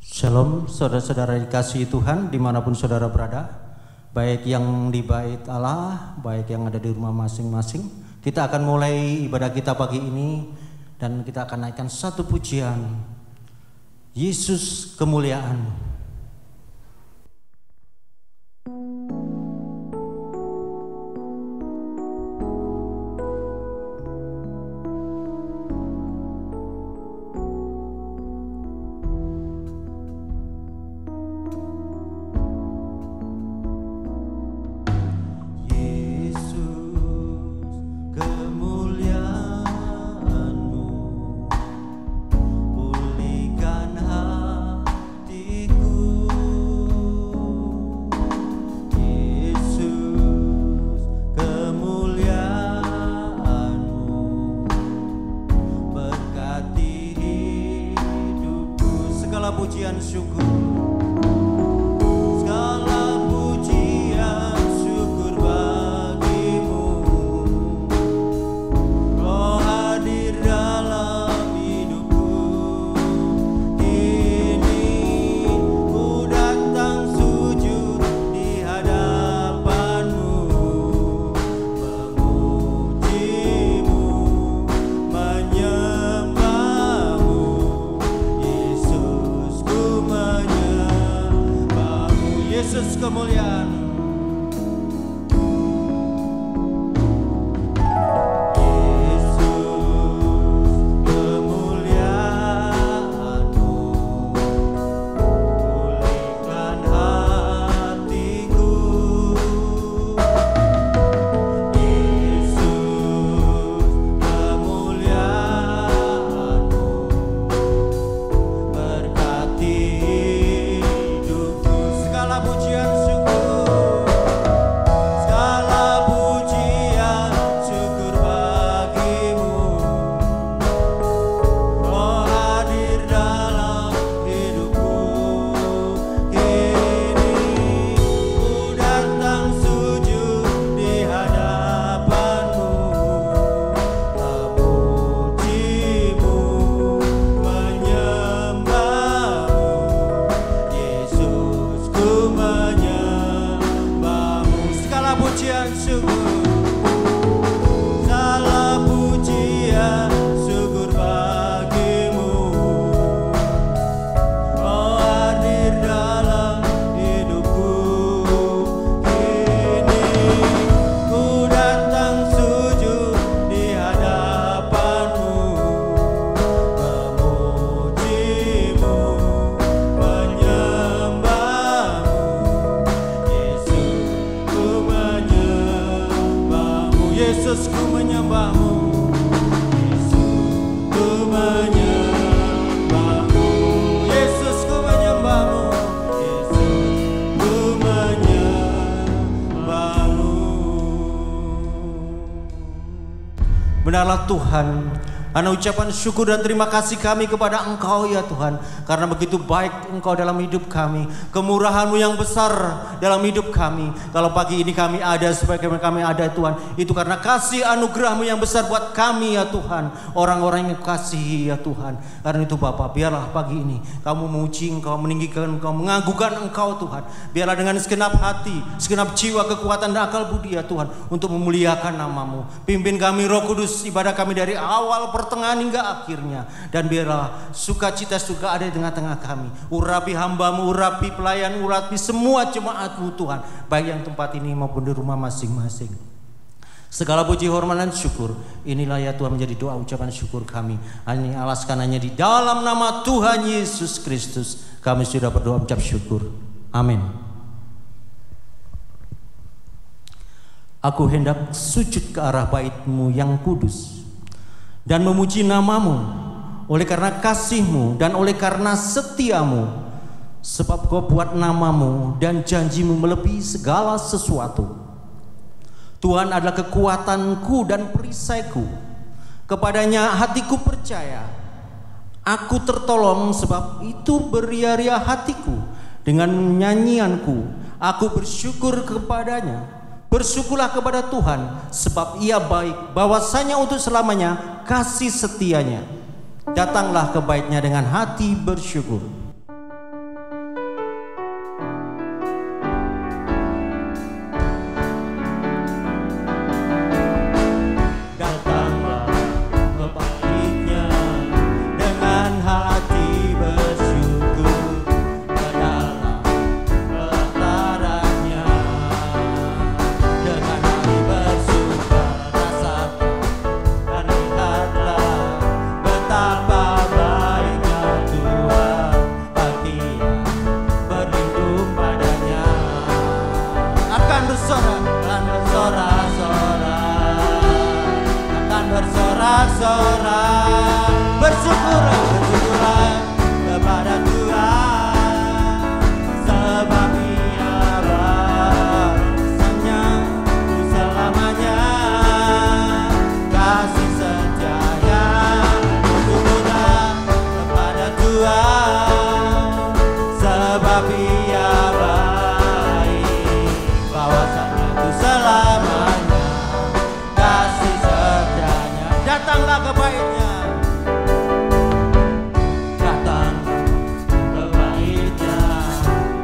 Shalom saudara-saudara dikasihi Tuhan dimanapun saudara berada, baik yang di bait Allah, baik yang ada di rumah masing-masing. Kita akan mulai ibadah kita pagi ini dan kita akan naikkan satu pujian, Yesus kemuliaan. Pujian syukur, segala pujian syukur bagimu. Roh hadir dalam hidupku. Kini ku datang sujud di hadapanmu, memujimu, menyembahmu. Yesus kemuliaan, Yesus kemuliaan-Mu, pulihkan hatiku. Yesus kemuliaan-Mu, berkati pujian syukur, segala pujian syukur bagimu. Roh hadir dalam hidupku. Kini ku datang sujud di hadapanmu, memujimu, menyembahmu. Yesus ku menyembahmu, segala pujian syukur, segala pujian syukur bagimu. Roh hadir dalam hidupku. Kini ku datang sujud di hadapanmu, memujimu, menyembahmu. Yesus ku menyembahmu, Yesus ku menyembahmu, Yesus ku menyembahmu, Yesus ku menyembahmu. Benarlah Tuhan, karena ucapan syukur dan terima kasih kami kepada Engkau ya Tuhan, karena begitu baik Engkau dalam hidup kami, kemurahan-Mu yang besar dalam hidup kami. Kalau pagi ini kami ada, sebagaimana kami ada Tuhan, itu karena kasih anugerah-Mu yang besar buat kami ya Tuhan, orang-orang yang kasihi ya Tuhan. Karena itu Bapa, biarlah pagi ini Kamu memuji Engkau, meninggikan Engkau, mengagukan Engkau Tuhan. Biarlah dengan segenap hati, segenap jiwa, kekuatan dan akal budi ya Tuhan, untuk memuliakan nama-Mu. Pimpin kami Roh Kudus, ibadah kami dari awal pertengahan hingga akhirnya, dan biarlah sukacita surga ada di tengah-tengah kami. Urapi hamba-Mu, urapi pelayan, urapi semua jemaat-Mu Tuhan, baik yang tempat ini maupun di rumah masing-masing. Segala puji, hormat dan syukur inilah ya Tuhan menjadi doa ucapan syukur kami. Ini alaskan hanya di dalam nama Tuhan Yesus Kristus kami sudah berdoa ucap syukur. Amin. Aku hendak sujud ke arah bait-Mu yang kudus dan memuji nama-Mu oleh karena kasih-Mu dan oleh karena setia-Mu, sebab Kau buat nama-Mu dan janji-Mu melebihi segala sesuatu. Tuhan adalah kekuatanku dan perisaiku, kepadanya hatiku percaya. Aku tertolong, sebab itu beria-ria hatiku. Dengan nyanyianku aku bersyukur kepadanya. Bersyukurlah kepada Tuhan, sebab Ia baik, bahwasanya untuk selamanya kasih setianya. Datanglah ke bait-Nya dengan hati bersyukur. bersorak-sorak. Bersyukurlah, bersyukurlah kepada Tuhan, sebab Ia bahasanya selamanya, kasih setianya. Bersyukurlah kepada Tuhan, sebab Ia baik, bahwasanya itu selamanya, kasih setianya. Datanglah ke baitnya, datang ke baitnya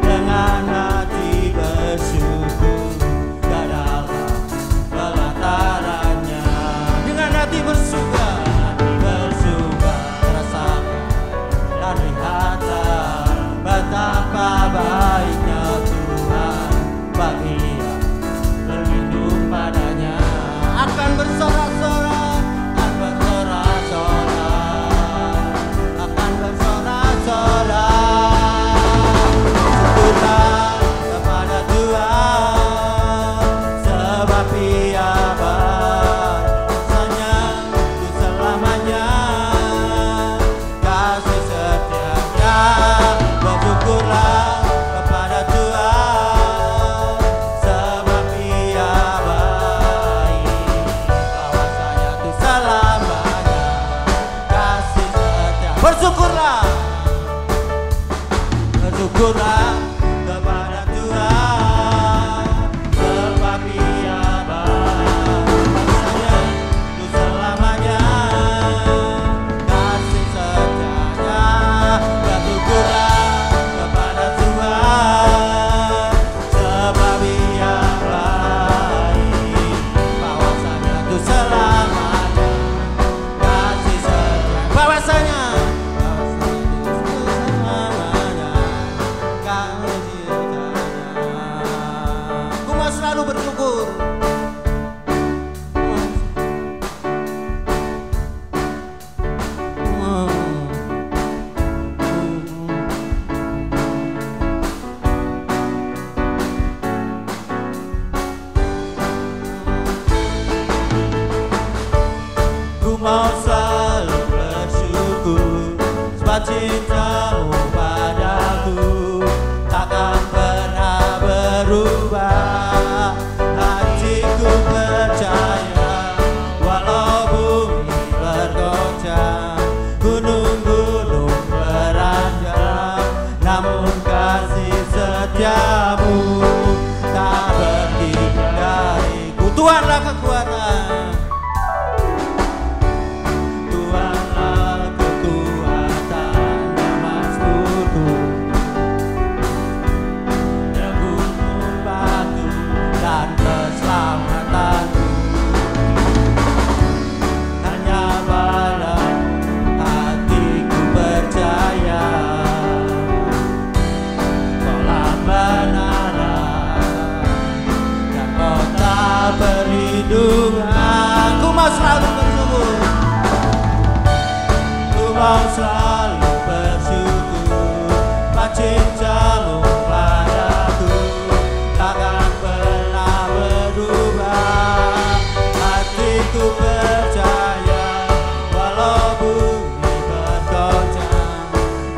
dengan hati bersyukur, ke dalam pelatarannya dengan hati bersyukur, rasakan dan lihatlah betapa baiknya Tuhan bagi yang berlindung padanya. Akan bersorak-sorak, akan bersorak-sorak, akan bersorak-sorak. Syukurlah kepada Tuhan, sebab Ia bahasanya itu selamanya, kasih setianya. Bersyukurlah kepada Tuhan, sebab Ia baik, bahwasanya itu selamanya, kasih setia. Bersyukurlah, bersyukurlah kepada Tuhan, sebab Ia bahwasanya itu selamanya, kasih setianya. Bersyukurlah kepada Tuhan, sebab Ia baik, bahwasanya itu selamanya, kasih setia. Bahwasanya itu selamanya, kasih setianya. Ku mau selalu bersyukur. Ku mau selalu bersyukur, sebab cintamu padaku takkan pernah berubah. Hatiku percaya, walau bumi bergoncang, gunung-gunung beranjak, namun kasih setiamu tak pergi dariku. Tuhanlah kekuatan, Tuhanlah kekuatan dan mazmurku, teguhmu batu dan keselamatanku. Hanya padamu hatiku percaya, Kaulah benaran dan kota perlindungan. Ku mau selalu bersyukur, ku mau selalu bersyukur, bahwa cintamu padaku takkan pernah berubah. Hatiku percaya, walau bumi bergoncang,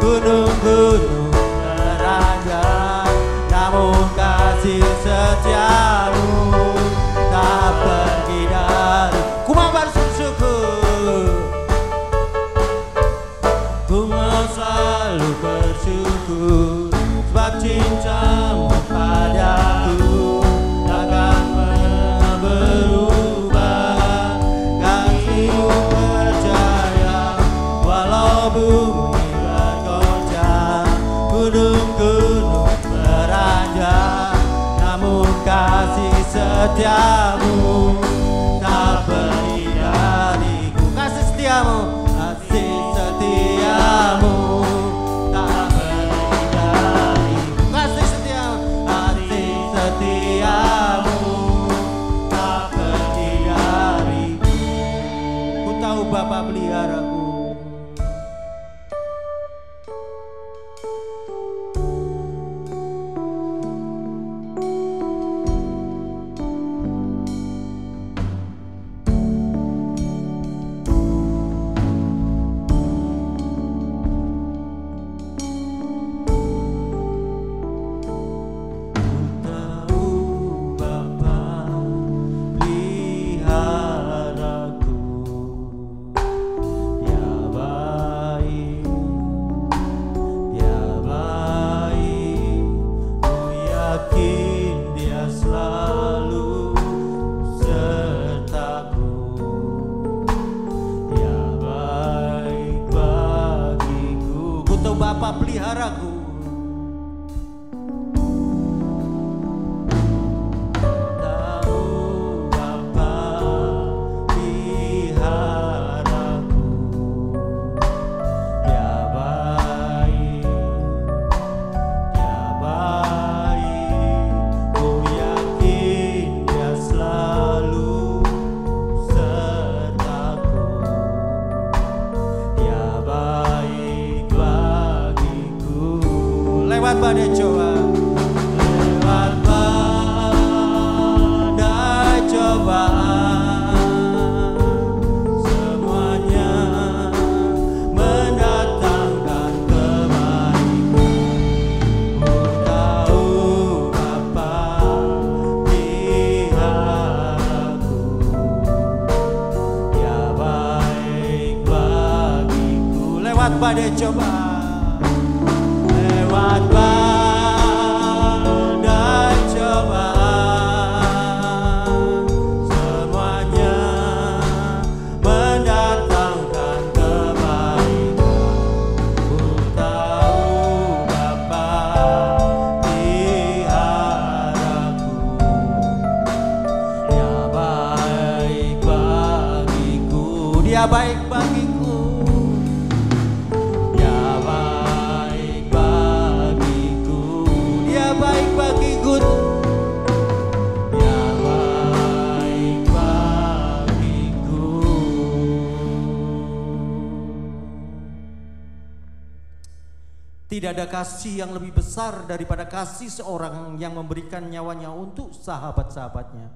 gunung-gunung beranjak, namun kasih setiamu tak pergi dari. Ku mau bersyukur, ku mau selalu bersyukur, sebab cintamu padaku takkan pernah berubah. Kasihmu percaya, walau bumi bergoncang, gunung-gunung beranjak, namun kasih setiamu tak pergi dariku. Kasih setiamu, kasih setiamu tak pergi dariku. Kasih setiamu, kasih setiamu tak pergi dariku. Ku tahu Bapa peliharaku. Bapa peliharaku. Lewat badai cobaan, semuanya mendatangkan kebaikan. Ku tahu Bapa peliharaku, Dia baik bagiku. Lewat badai cobaan, lewat badai cobaan, semuanya mendatangkan kebaikan. Ku tahu Bapa peliharaku, Dia baik bagiku. Dia baik bagiku. Baik bagiku, Dia baik bagiku. Tidak ada kasih yang lebih besar daripada kasih seorang yang memberikan nyawanya untuk sahabat-sahabatnya.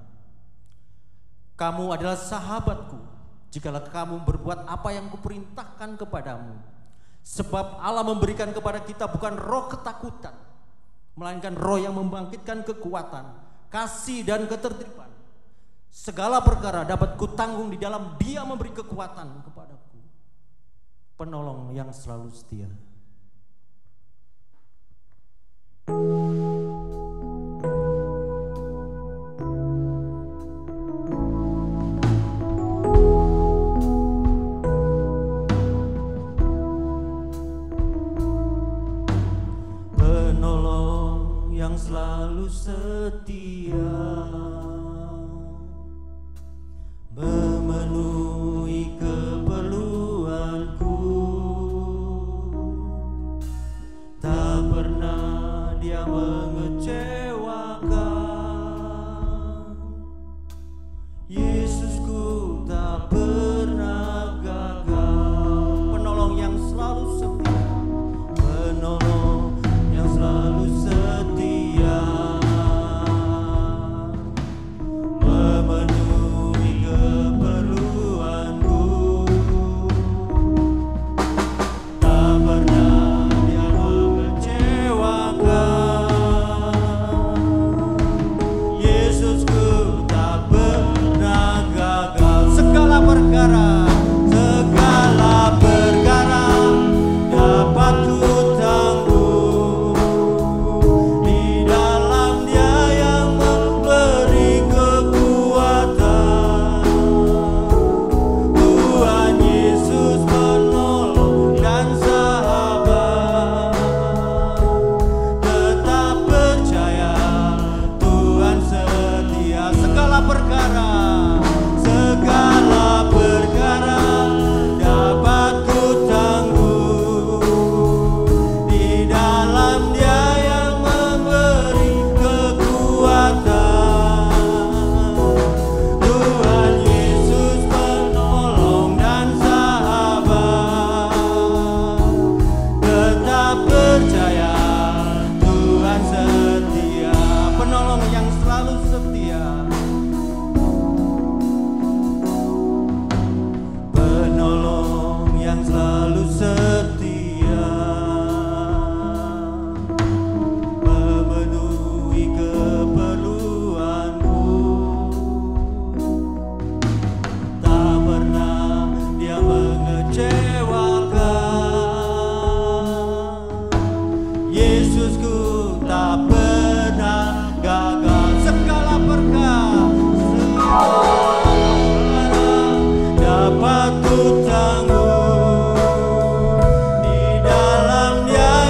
Kamu adalah sahabatku jikalau kamu berbuat apa yang kuperintahkan kepadamu. Sebab Allah memberikan kepada kita bukan roh ketakutan, melainkan roh yang membangkitkan kekuatan, kasih dan ketertiban. Segala perkara dapat kutanggung di dalam Dia memberi kekuatan kepadaku. Penolong yang selalu setia. Penolong yang selalu setia, memenuhi keperluanku. Tak pernah Dia mengecewakan. Yesusku tak pernah gagal. Penolong yang selalu setia, penolong yang selalu setia, memenuhi keperluanku. Tak pernah Dia mengecewakan. Yesusku tak pernah gagal. Segala perkara dapat ku tanggung di dalam Dia yang memberi kekuatan. Tuhan Yesus penolong dan sahabat. Tetap percaya Tuhan setia. Segala perkara dapat ku tanggung di dalam Dia yang memberi kekuatan. Tuhan Yesus penolong dan sahabat. Tetap percaya Tuhan setia. Penolong yang selalu setia, penolong yang selalu setia, memenuhi keperluanku. Tak pernah Dia mengecewakan. Yesusku tak pernah gagal. Segala perkara dapat ku tanggung di dalam Dia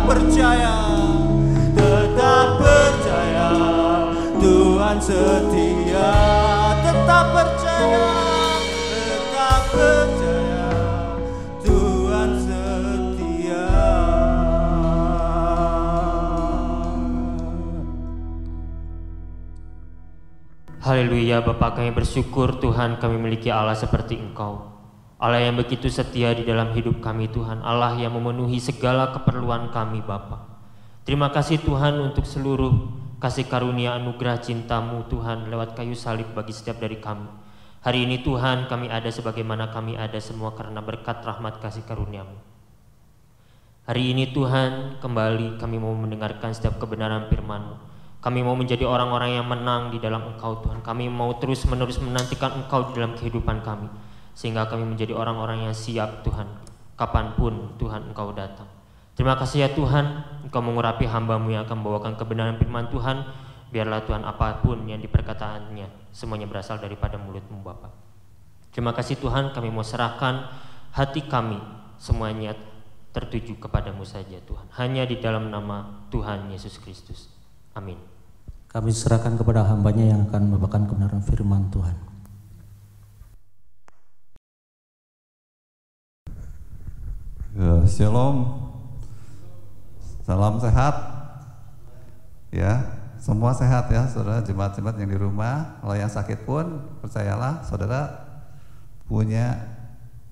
percaya, tetap percaya, Tuhan setia. Tetap percaya, tetap percaya, Tuhan setia. Haleluya. Bapa, kami bersyukur Tuhan kami memiliki Allah seperti Engkau, Allah yang begitu setia di dalam hidup kami Tuhan, Allah yang memenuhi segala keperluan kami Bapa. Terima kasih Tuhan untuk seluruh kasih karunia anugerah cinta-Mu Tuhan lewat kayu salib bagi setiap dari kami. Hari ini Tuhan kami ada sebagaimana kami ada semua karena berkat rahmat kasih karunia-Mu. Hari ini Tuhan kembali kami mau mendengarkan setiap kebenaran firman-Mu. Kami mau menjadi orang-orang yang menang di dalam Engkau Tuhan. Kami mau terus-menerus menantikan Engkau di dalam kehidupan kami, sehingga kami menjadi orang-orang yang siap Tuhan, kapanpun Tuhan Engkau datang. Terima kasih ya Tuhan, Engkau mengurapi hamba-Mu yang akan membawakan kebenaran firman Tuhan. Biarlah Tuhan apapun yang diperkataannya semuanya berasal daripada mulut-Mu Bapa. Terima kasih Tuhan, kami mau serahkan hati kami semuanya tertuju kepadamu saja Tuhan. Hanya di dalam nama Tuhan Yesus Kristus. Amin. Kami serahkan kepada hamba-Nya yang akan membawakan kebenaran firman Tuhan. Shalom, salam sehat. Ya, semua sehat ya, saudara jemaat-jemaat yang di rumah. Kalau yang sakit pun percayalah, saudara punya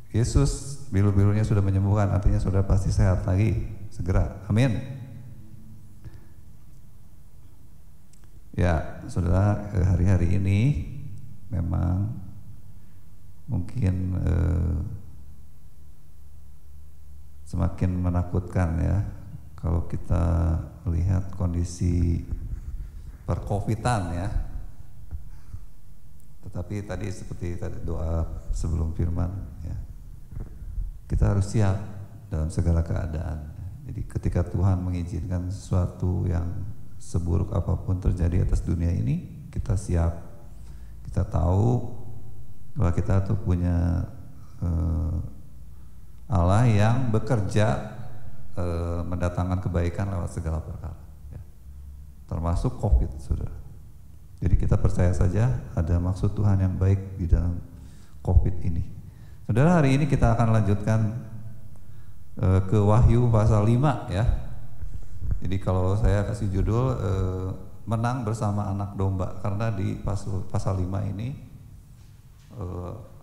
Yesus, bilu-bilunya sudah menyembuhkan, artinya saudara pasti sehat lagi segera. Amin. Ya, saudara, hari-hari ini memang mungkin semakin menakutkan ya kalau kita melihat kondisi percovidan ya. Tetapi tadi seperti tadi doa sebelum firman ya, kita harus siap dalam segala keadaan. Jadi ketika Tuhan mengizinkan sesuatu yang seburuk apapun terjadi atas dunia ini, kita siap. Kita tahu bahwa kita tuh punya Allah yang bekerja mendatangkan kebaikan lewat segala perkara ya. Termasuk COVID, saudara. Jadi kita percaya saja ada maksud Tuhan yang baik di dalam COVID ini. Saudara, hari ini kita akan lanjutkan ke Wahyu pasal 5 ya. Jadi kalau saya kasih judul menang bersama anak domba, karena di pasal 5 ini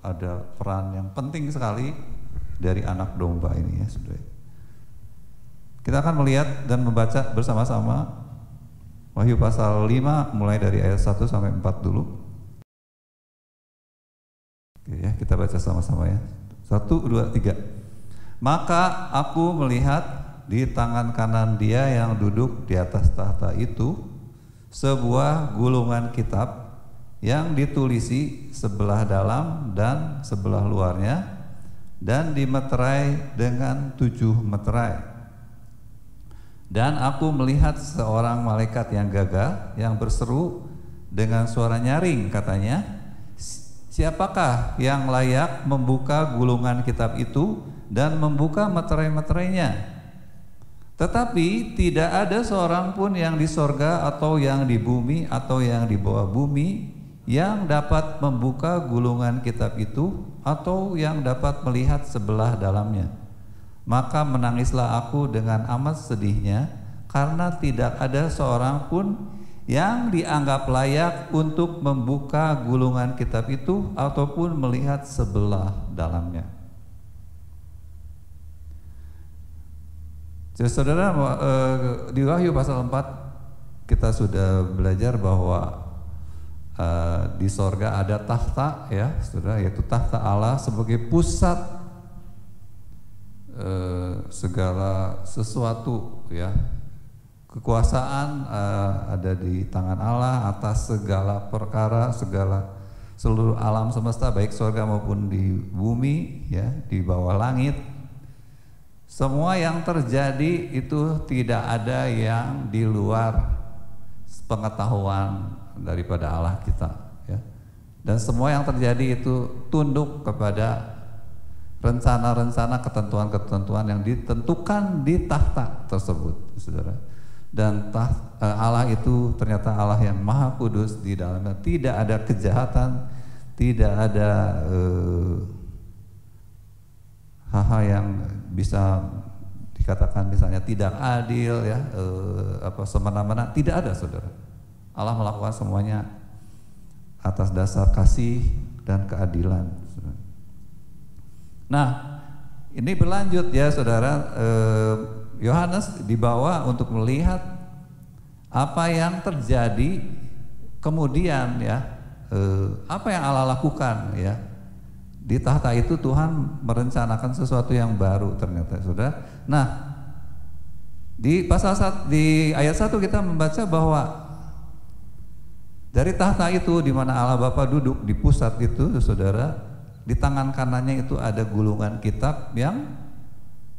ada peran yang penting sekali dari anak domba ini ya, saudara. Kita akan melihat dan membaca bersama-sama Wahyu pasal 5 mulai dari ayat 1 sampai 4 dulu. Oke ya, kita baca sama-sama ya. 1, 2, 3. Maka aku melihat di tangan kanan Dia yang duduk di atas tahta itu sebuah gulungan kitab yang ditulisi sebelah dalam dan sebelah luarnya dan dimeterai dengan 7 meterai. Dan aku melihat seorang malaikat yang gagah yang berseru dengan suara nyaring, katanya, siapakah yang layak membuka gulungan kitab itu dan membuka meterai-meterainya? Tetapi tidak ada seorang pun yang di sorga atau yang di bumi atau yang di bawah bumi yang dapat membuka gulungan kitab itu atau yang dapat melihat sebelah dalamnya. Maka menangislah aku dengan amat sedihnya, karena tidak ada seorang pun yang dianggap layak untuk membuka gulungan kitab itu ataupun melihat sebelah dalamnya. Jadi saudara, di Wahyu pasal 4 kita sudah belajar bahwa di sorga ada tahta ya, saudara, yaitu tahta Allah sebagai pusat segala sesuatu ya. Kekuasaan ada di tangan Allah atas segala perkara, seluruh alam semesta, baik sorga maupun di bumi ya, di bawah langit. Semua yang terjadi itu tidak ada yang di luar pengetahuan daripada Allah kita ya. Dan semua yang terjadi itu tunduk kepada rencana-rencana, ketentuan-ketentuan yang ditentukan di tahta tersebut, saudara. Dan Allah itu ternyata Allah yang maha kudus, di dalamnya tidak ada kejahatan, tidak ada hal-hal yang bisa dikatakan misalnya tidak adil ya, semena-mena, tidak ada, saudara. Allah melakukan semuanya atas dasar kasih dan keadilan. Nah, ini berlanjut ya, saudara. Yohanes dibawa untuk melihat apa yang terjadi kemudian ya, apa yang Allah lakukan ya. Di tahta itu Tuhan merencanakan sesuatu yang baru ternyata, saudara. Nah, di di ayat 1 kita membaca bahwa dari tahta itu di mana Allah Bapa duduk di pusat itu, saudara, di tangan kanannya itu ada gulungan kitab yang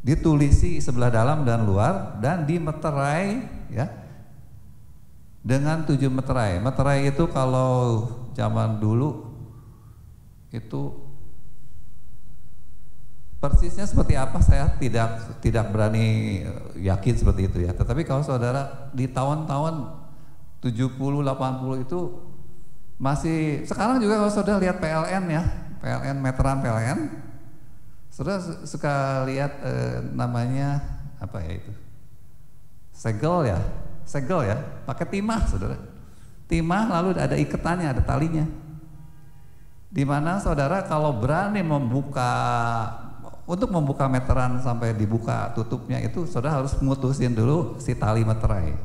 ditulisi sebelah dalam dan luar dan dimeterai ya dengan 7 meterai. Meterai itu kalau zaman dulu itu persisnya seperti apa saya tidak berani yakin seperti itu ya. Tetapi kalau saudara di tahun-tahun 70 80 itu masih, sekarang juga kalau saudara lihat PLN ya, PLN, meteran PLN, saudara suka lihat namanya apa ya itu, segel ya, pakai timah, saudara. Timah lalu ada ikatannya, ada talinya. Dimana saudara kalau berani untuk membuka meteran sampai dibuka tutupnya itu, saudara harus mutusin dulu si tali meterai.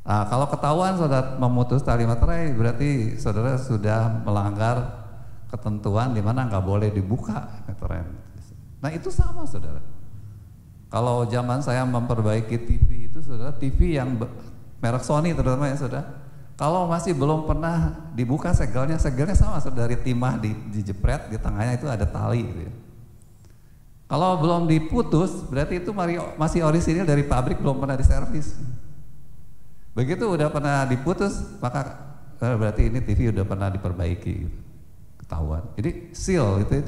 Nah, kalau ketahuan saudara memutus tali meterai, berarti saudara sudah melanggar ketentuan di mana nggak boleh dibuka meteran. Nah, itu sama, saudara. Kalau zaman saya memperbaiki TV itu, saudara, TV yang merek Sony terutama ya, saudara. Kalau masih belum pernah dibuka segelnya sama, saudara, dari timah dijepret, di tengahnya itu ada tali gitu ya. Kalau belum diputus, berarti itu masih orisinil dari pabrik, belum pernah diservis. Begitu udah pernah diputus, maka berarti ini TV udah pernah diperbaiki gitu. Ketahuan. Jadi seal itu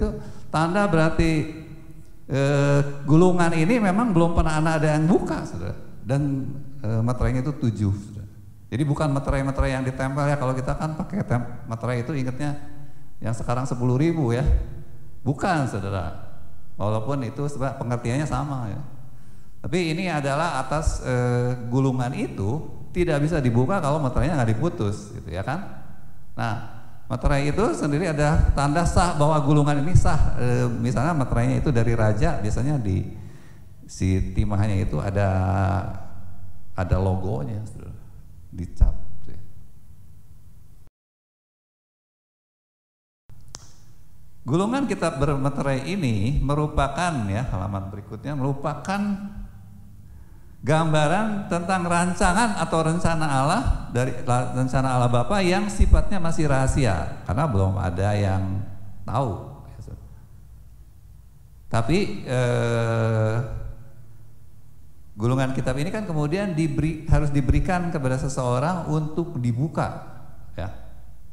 tanda berarti gulungan ini memang belum pernah ada yang buka, saudara. Dan meterainya itu 7, saudara. Jadi bukan meterai-meterai yang ditempel ya, kalau kita kan pakai meterai itu ingatnya yang sekarang 10.000 ya. Bukan, saudara. Walaupun itu pengertiannya sama ya. Tapi ini adalah atas gulungan itu tidak bisa dibuka kalau meterainya nggak diputus, gitu ya kan? Nah, meterai itu sendiri ada tanda sah bahwa gulungan ini sah. Misalnya meterainya itu dari raja, biasanya di si timahnya itu ada logonya, dicap. Gulungan kitab bermeterai ini merupakan ya, halaman berikutnya merupakan gambaran tentang rancangan atau rencana Allah, dari rencana Allah Bapa yang sifatnya masih rahasia karena belum ada yang tahu. Tapi gulungan kitab ini kan kemudian harus diberikan kepada seseorang untuk dibuka ya,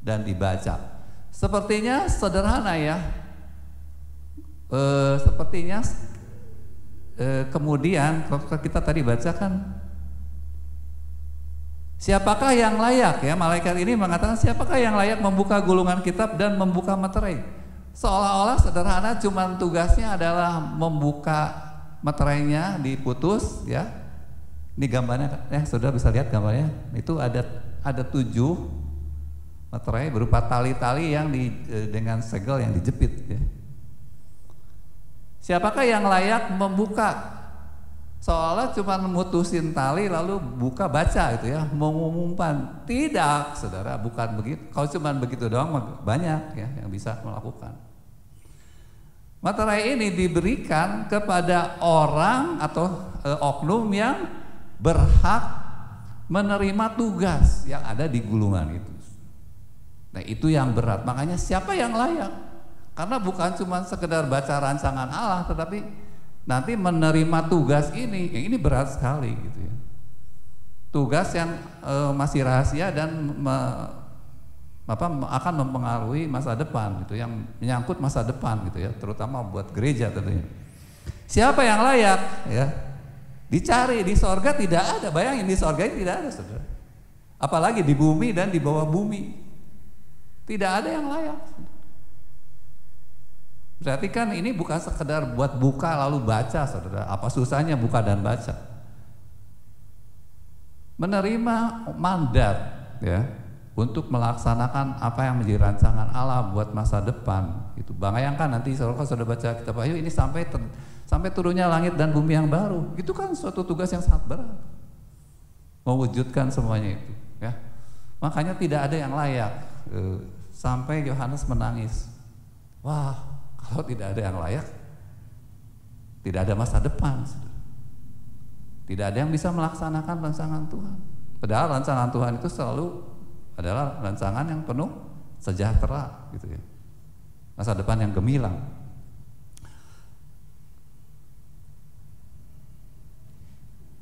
dan dibaca. Sepertinya sederhana ya, sepertinya kemudian kita tadi bacakan, siapakah yang layak ya, malaikat ini mengatakan siapakah yang layak membuka gulungan kitab dan membuka meterai. Seolah-olah sederhana, cuman tugasnya adalah membuka meterainya, diputus ya. Ini gambarnya ya, saudara bisa lihat gambarnya. Itu ada 7 meterai berupa tali-tali yang dengan segel yang dijepit ya. Siapakah yang layak membuka? Seolah cuma memutusin tali lalu buka baca gitu ya, mengumumkan. Tidak, saudara, bukan begitu. Kalau cuma begitu doang banyak ya yang bisa melakukan. Meterai ini diberikan kepada orang atau oknum yang berhak menerima tugas yang ada di gulungan itu. Nah, itu yang berat. Makanya siapa yang layak? Karena bukan cuma sekedar baca rancangan Allah, tetapi nanti menerima tugas ini berat sekali gitu ya. Tugas yang masih rahasia dan akan mempengaruhi masa depan gitu, yang menyangkut masa depan gitu ya, terutama buat gereja tentunya. Siapa yang layak ya? Dicari di sorga tidak ada, bayangin di sorga ini tidak ada saudara. Apalagi di bumi dan di bawah bumi. Tidak ada yang layak. Berarti kan ini bukan sekedar buat buka lalu baca saudara. Apa susahnya buka dan baca? Menerima mandat ya untuk melaksanakan apa yang menjadi rancangan Allah buat masa depan. Itu bayangkan nanti kalau sudah baca kitab Wahyu ini sampai turunnya langit dan bumi yang baru. Itu kan suatu tugas yang sangat berat. Mewujudkan semuanya itu, ya. Makanya tidak ada yang layak. Sampai Yohanes menangis. Wah, kalau tidak ada yang layak, tidak ada masa depan. Tidak ada yang bisa melaksanakan rancangan Tuhan. Padahal rancangan Tuhan itu selalu adalah rancangan yang penuh sejahtera, gitu ya. Masa depan yang gemilang.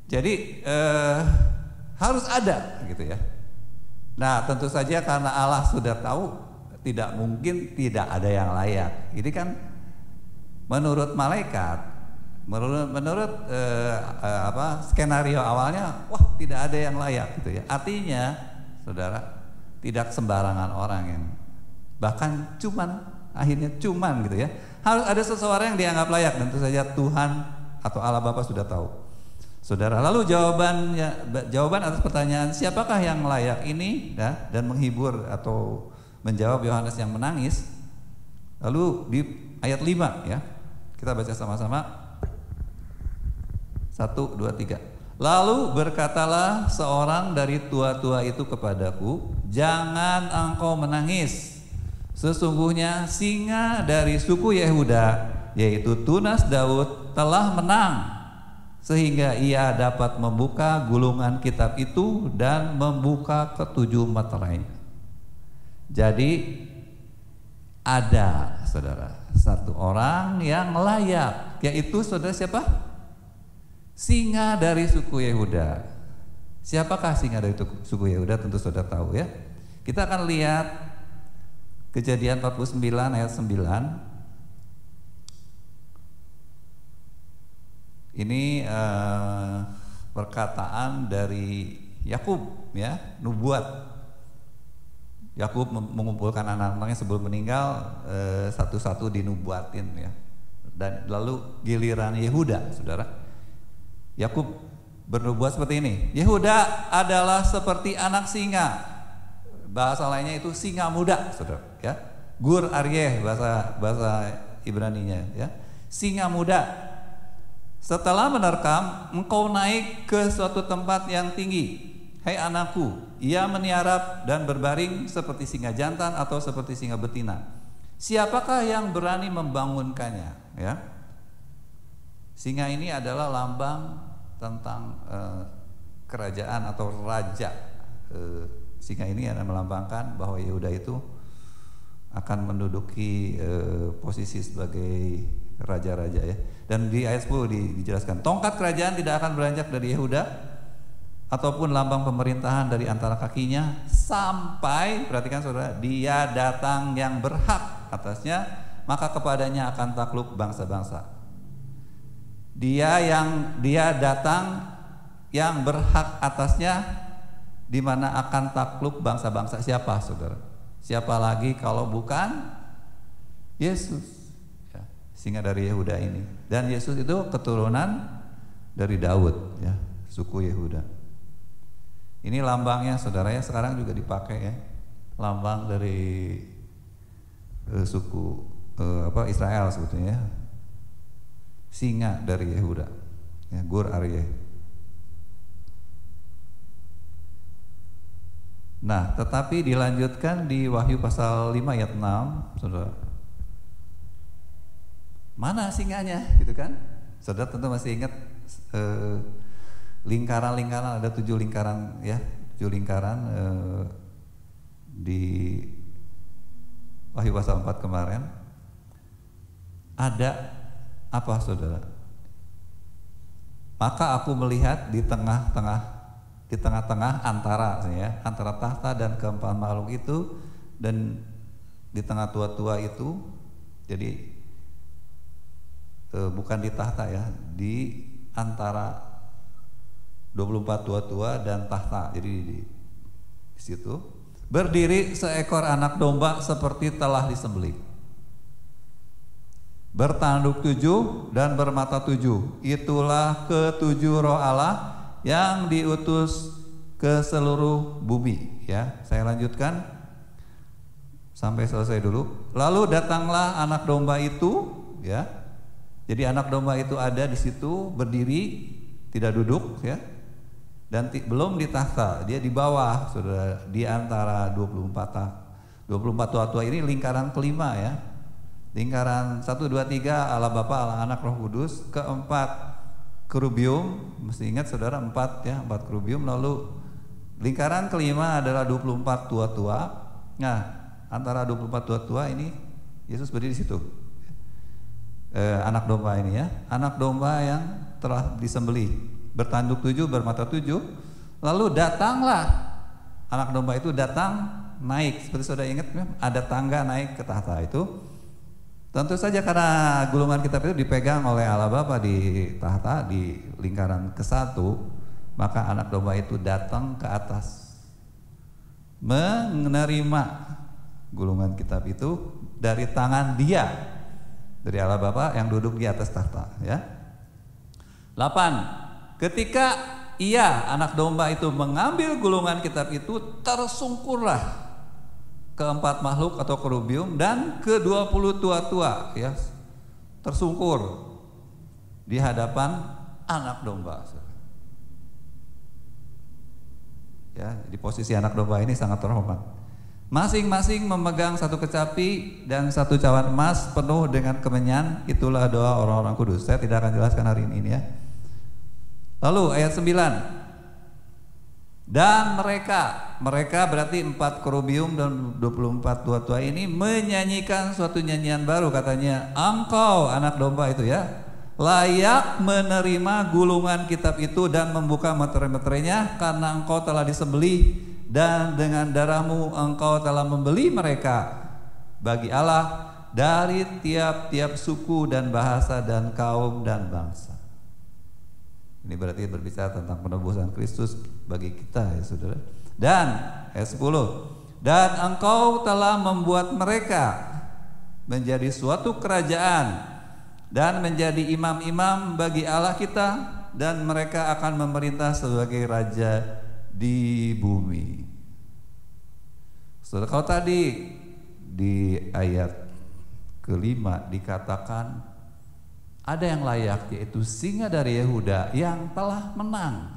Jadi harus ada, gitu ya. Nah, tentu saja karena Allah sudah tahu, tidak mungkin tidak ada yang layak. Ini kan menurut malaikat, menurut skenario awalnya, wah tidak ada yang layak, gitu ya. Artinya, saudara, tidak sembarangan orang yang bahkan akhirnya cuman gitu ya. Harus ada seseorang yang dianggap layak, dan tentu saja Tuhan atau Allah Bapa sudah tahu. Saudara, lalu jawaban atas pertanyaan siapakah yang layak ini ya, dan menghibur atau menjawab Yohanes yang menangis. Lalu di ayat 5 ya. Kita baca sama-sama. 1, 2, 3. Lalu berkatalah seorang dari tua-tua itu kepadaku, jangan engkau menangis. Sesungguhnya singa dari suku Yehuda, yaitu tunas Daud, telah menang, sehingga ia dapat membuka gulungan kitab itu dan membuka ketujuh meterainya. Jadi ada, saudara, satu orang yang layak, yaitu saudara siapa? Singa dari suku Yehuda. Siapakah singa dari suku Yehuda? Tentu saudara tahu ya. Kita akan lihat Kejadian 49 ayat 9. Ini perkataan dari Yakub ya, nubuat. Yakub mengumpulkan anak-anaknya sebelum meninggal, satu-satu dinubuatin ya. Dan lalu giliran Yehuda, saudara. Yakub bernubuat seperti ini. Yehuda adalah seperti anak singa. Bahasa lainnya itu singa muda, saudara. Ya, gur aryeh bahasa Ibraninya ya. Singa muda. Setelah menerkam, engkau naik ke suatu tempat yang tinggi. Hai anakku, ia meniarap dan berbaring seperti singa jantan atau seperti singa betina. Siapakah yang berani membangunkannya? Ya, singa ini adalah lambang tentang kerajaan atau raja. Singa ini akan melambangkan bahwa Yehuda itu akan menduduki posisi sebagai raja-raja ya. Dan di ayat 10 dijelaskan, tongkat kerajaan tidak akan beranjak dari Yehuda ataupun lambang pemerintahan dari antara kakinya sampai, perhatikan saudara, dia datang yang berhak atasnya, maka kepadanya akan takluk bangsa-bangsa. Dia datang yang berhak atasnya, di mana akan takluk bangsa-bangsa. Siapa saudara? Siapa lagi kalau bukan Yesus? Singa dari Yehuda ini. Dan Yesus itu keturunan dari Daud ya, suku Yehuda. Ini lambangnya saudara ya, sekarang juga dipakai ya. Lambang dari suku Israel sebetulnya ya. Singa dari Yehuda. Ya, gur aryeh. Nah, tetapi dilanjutkan di Wahyu pasal 5 ayat 6, saudara. Mana singanya gitu kan? Saudara tentu masih ingat lingkaran-lingkaran, ada 7 lingkaran ya, 7 lingkaran di Wahyu pasal 4 kemarin. Ada apa saudara? Maka aku melihat di tengah-tengah antara tahta dan keempat makhluk itu dan di tengah tua-tua itu, jadi bukan di tahta ya, di antara 24 tua-tua dan tahta. Jadi di situ berdiri seekor anak domba seperti telah disembelih, bertanduk 7 dan bermata 7. Itulah ketujuh roh Allah yang diutus ke seluruh bumi. Ya, saya lanjutkan sampai selesai dulu. Lalu datanglah anak domba itu, ya. Jadi anak domba itu ada di situ, berdiri, tidak duduk, ya. Dan belum di tahta, dia di bawah, Saudara, di antara 24 tua-tua ini lingkaran kelima, ya. Lingkaran 1 2 3 Allah Bapa, Allah Anak, Roh Kudus. Keempat kerubium, mesti ingat Saudara, 4 ya, 4 kerubium. Lalu lingkaran kelima adalah 24 tua-tua. Nah, antara 24 tua-tua ini Yesus berdiri di situ. Anak domba ini ya, anak domba yang telah disembelih, bertanduk 7, bermata 7. Lalu datanglah anak domba itu, datang naik, seperti Saudara ingat ada tangga naik ke tahta itu. Tentu saja karena gulungan kitab itu dipegang oleh Allah Bapa di tahta, di lingkaran ke-1, maka anak domba itu datang ke atas menerima gulungan kitab itu dari tangan Dia, dari Allah Bapa yang duduk di atas tahta, ya. 8. Ketika ia, anak domba itu, mengambil gulungan kitab itu, tersungkurlah keempat makhluk atau kerubium dan ke-20 tua-tua, ya, tersungkur di hadapan anak domba. Ya, di posisi anak domba ini sangat terhormat. Masing-masing memegang 1 kecapi dan 1 cawan emas penuh dengan kemenyan. Itulah doa orang-orang kudus. Saya tidak akan jelaskan hari ini ya. Lalu ayat 9. Dan mereka berarti 4 kerubium dan 24 tua-tua ini menyanyikan suatu nyanyian baru, katanya, engkau anak domba itu ya, layak menerima gulungan kitab itu dan membuka meterai-meterainya, karena engkau telah disembelih dan dengan darahmu engkau telah membeli mereka bagi Allah dari tiap-tiap suku dan bahasa dan kaum dan bangsa. Ini berarti berbicara tentang penebusan Kristus bagi kita, ya Saudara. Dan ayat 10, dan engkau telah membuat mereka menjadi suatu kerajaan dan menjadi imam-imam bagi Allah kita, dan mereka akan memerintah sebagai raja di bumi. Saudara, kalau tadi di ayat ke-5 dikatakan ada yang layak, yaitu singa dari Yehuda yang telah menang.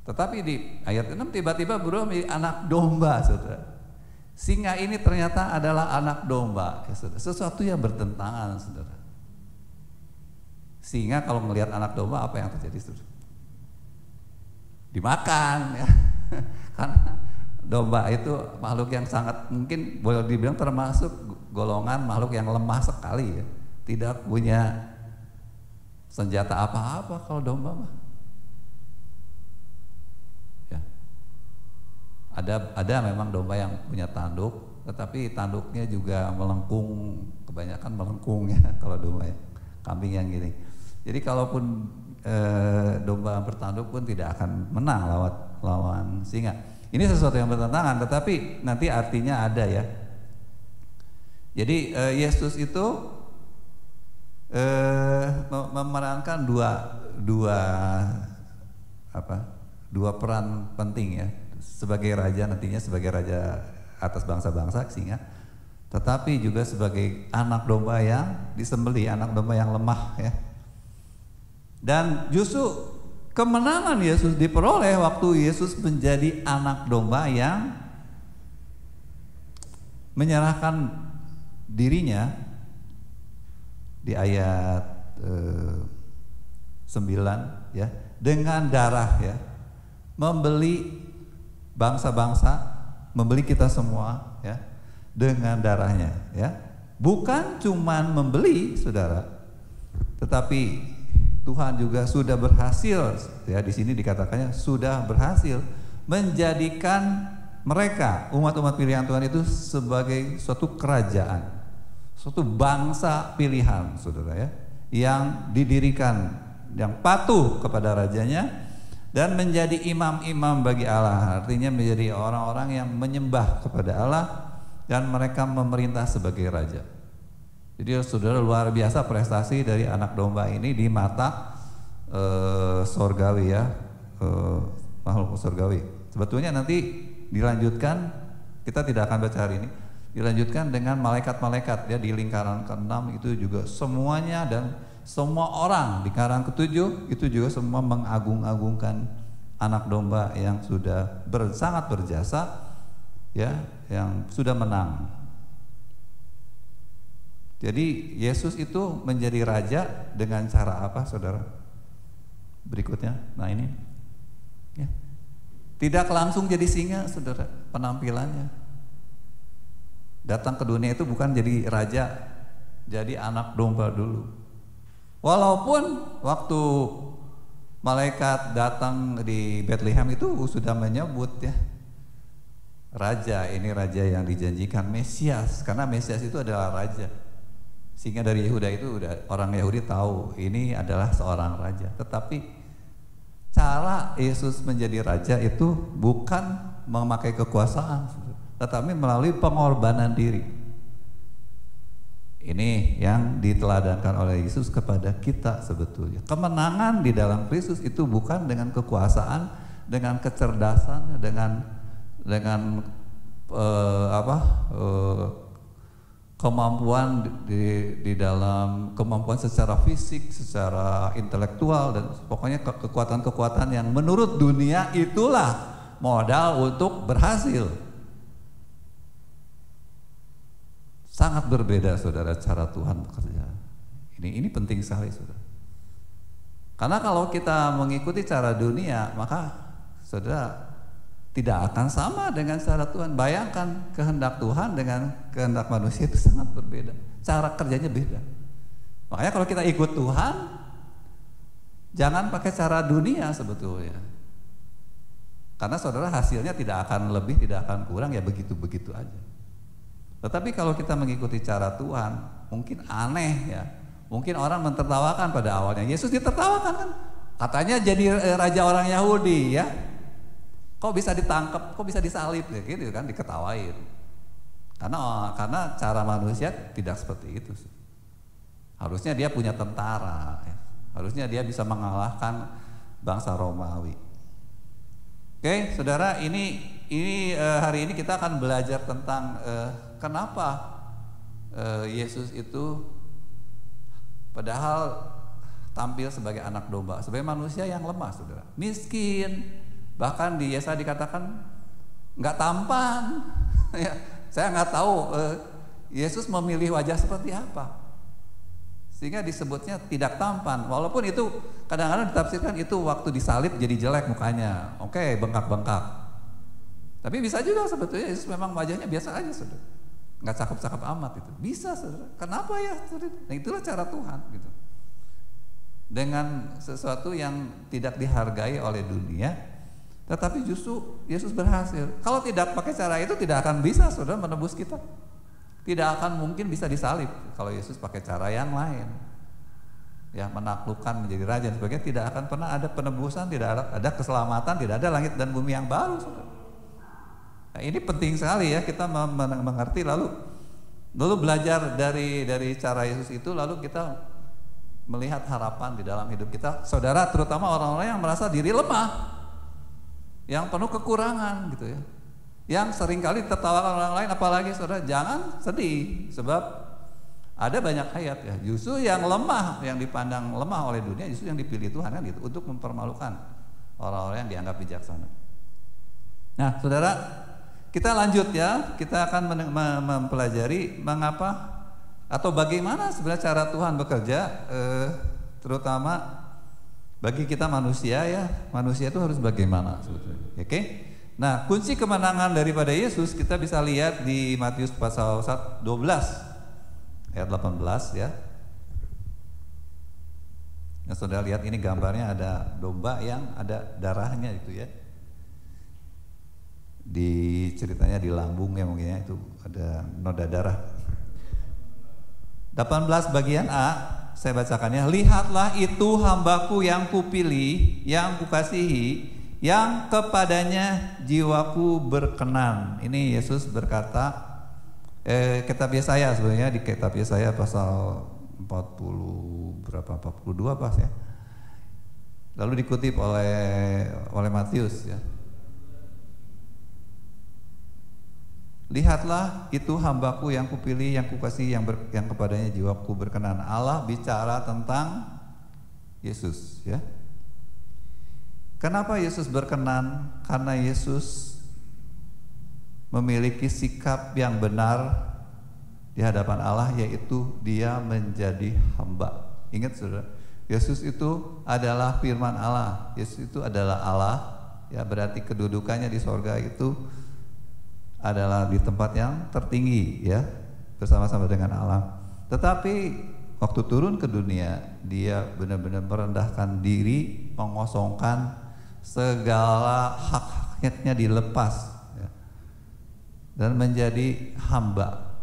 Tetapi di ayat 6 tiba-tiba berubah menjadi anak domba, Saudara. Singa ini ternyata adalah anak domba, ya, Saudara. Sesuatu yang bertentangan, Saudara. Singa kalau melihat anak domba, apa yang terjadi, Saudara? Dimakan, ya. Karena domba itu makhluk yang sangat, mungkin boleh dibilang termasuk golongan makhluk yang lemah sekali, ya. Tidak punya senjata apa-apa kalau domba mah. Ya. Ada memang domba yang punya tanduk, tetapi tanduknya juga melengkung, kebanyakan melengkung ya kalau domba ya. Kambing yang gini. Jadi kalaupun domba bertanduk pun tidak akan menang lawan singa. Ini sesuatu yang bertentangan, tetapi nanti artinya ada ya. Jadi Yesus itu memerankan dua peran penting ya, sebagai raja, nantinya sebagai raja atas bangsa-bangsa singa, tetapi juga sebagai anak domba yang disembelih, anak domba yang lemah ya. Dan justru kemenangan Yesus diperoleh waktu Yesus menjadi anak domba yang menyerahkan dirinya di ayat 9 ya, dengan darah ya, membeli bangsa-bangsa, membeli kita semua ya, dengan darahnya ya. Bukan cuman membeli, Saudara, tetapi Tuhan juga sudah berhasil ya, di sini dikatakannya sudah berhasil menjadikan mereka, umat-umat pilihan Tuhan itu sebagai suatu kerajaan, suatu bangsa pilihan, saudara ya, yang didirikan, yang patuh kepada rajanya dan menjadi imam-imam bagi Allah. Artinya menjadi orang-orang yang menyembah kepada Allah dan mereka memerintah sebagai raja. Jadi saudara, luar biasa prestasi dari anak domba ini di mata sorgawi ya, makhluk sorgawi. Sebetulnya nanti dilanjutkan, kita tidak akan baca hari ini, dilanjutkan dengan malaikat-malaikat ya di lingkaran ke-6 itu juga semuanya, dan semua orang di lingkaran ke-7 itu juga semua mengagung-agungkan anak domba yang sudah sangat berjasa ya, yang sudah menang. Jadi Yesus itu menjadi raja dengan cara apa, saudara? Berikutnya, nah ini ya. Tidak langsung jadi singa, saudara, penampilannya. Datang ke dunia itu bukan jadi raja, jadi anak domba dulu. Walaupun waktu malaikat datang di Bethlehem itu sudah menyebut ya, raja, ini raja yang dijanjikan, Mesias, karena Mesias itu adalah raja. Sehingga dari Yehuda itu udah orang Yahudi tahu ini adalah seorang raja. Tetapi cara Yesus menjadi raja itu bukan memakai kekuasaan, tetapi melalui pengorbanan diri. Ini yang diteladankan oleh Yesus kepada kita sebetulnya. Kemenangan di dalam Kristus itu bukan dengan kekuasaan, dengan kecerdasan, dengan kemampuan di dalam kemampuan secara fisik, secara intelektual, dan pokoknya kekuatan-kekuatan yang menurut dunia itulah modal untuk berhasil. Sangat berbeda, saudara, cara Tuhan bekerja. Ini penting sekali, saudara. Karena kalau kita mengikuti cara dunia, maka saudara tidak akan sama dengan cara Tuhan. Bayangkan kehendak Tuhan dengan kehendak manusia itu sangat berbeda. Cara kerjanya beda. Makanya kalau kita ikut Tuhan, jangan pakai cara dunia sebetulnya. Karena saudara hasilnya tidak akan lebih, tidak akan kurang, ya begitu-begitu aja. Tetapi kalau kita mengikuti cara Tuhan, mungkin aneh ya. Mungkin orang mentertawakan pada awalnya. Yesus ditertawakan kan. Katanya jadi raja orang Yahudi ya. Kok bisa ditangkap, kok bisa disalib ya, gitu kan, diketawain. Karena cara manusia tidak seperti itu. Harusnya dia punya tentara, ya. Harusnya dia bisa mengalahkan bangsa Romawi. Oke, saudara, ini hari ini kita akan belajar tentang kenapa Yesus itu padahal tampil sebagai anak domba, sebagai manusia yang lemah, saudara, miskin. Bahkan di Yesaya dikatakan nggak tampan. Ya, saya nggak tahu Yesus memilih wajah seperti apa, sehingga disebutnya tidak tampan. Walaupun itu kadang-kadang ditafsirkan itu waktu disalib jadi jelek mukanya, oke, bengkak-bengkak. Tapi bisa juga sebetulnya Yesus memang wajahnya biasa aja, saudara, nggak cakep-cakep amat itu. Bisa, saudara. Kenapa ya, saudara? Nah, itulah cara Tuhan gitu. Dengan sesuatu yang tidak dihargai oleh dunia, tetapi justru Yesus berhasil. Kalau tidak pakai cara itu tidak akan bisa, saudara, menebus kita. Tidak akan mungkin bisa disalib kalau Yesus pakai cara yang lain. Ya, menaklukkan menjadi raja dan sebagainya, tidak akan pernah ada penebusan, tidak ada keselamatan, tidak ada langit dan bumi yang baru, saudara. Nah, ini penting sekali ya kita mengerti, lalu belajar dari cara Yesus itu, lalu kita melihat harapan di dalam hidup kita, saudara, terutama orang-orang yang merasa diri lemah, yang penuh kekurangan gitu ya, yang seringkali tertawakan orang lain. Apalagi saudara, jangan sedih, sebab ada banyak ayat ya, justru yang lemah, yang dipandang lemah oleh dunia, justru yang dipilih Tuhan kan gitu, untuk mempermalukan orang-orang yang dianggap bijaksana. Nah, saudara, kita lanjut ya, kita akan mempelajari mengapa atau bagaimana sebenarnya cara Tuhan bekerja, terutama bagi kita manusia ya, manusia itu harus bagaimana sebetulnya. Oke? Nah, kunci kemenangan daripada Yesus kita bisa lihat di Matius pasal 12 ayat 18 ya. Nah, saudara lihat ini gambarnya ada domba yang ada darahnya itu ya. ceritanya di lambungnya mungkin ya, itu ada noda darah. 18 bagian A, saya bacakannya. Lihatlah itu hambaku yang kupilih, yang kukasihi, yang kepadanya jiwaku berkenan. Ini Yesus berkata, kitab Yesaya sebenarnya, di kitab Yesaya pasal 42 pas ya. Lalu dikutip oleh Matius ya. Lihatlah itu hambaku yang kupilih, yang kukasihi, yang kepadanya jiwaku berkenan. Allah bicara tentang Yesus ya. Kenapa Yesus berkenan? Karena Yesus memiliki sikap yang benar di hadapan Allah, yaitu dia menjadi hamba. Ingat saudara, Yesus itu adalah firman Allah. Yesus itu adalah Allah ya, berarti kedudukannya di sorga itu adalah di tempat yang tertinggi ya, bersama-sama dengan Allah. Tetapi waktu turun ke dunia, dia benar-benar merendahkan diri, mengosongkan segala hak-haknya, dilepas ya, dan menjadi hamba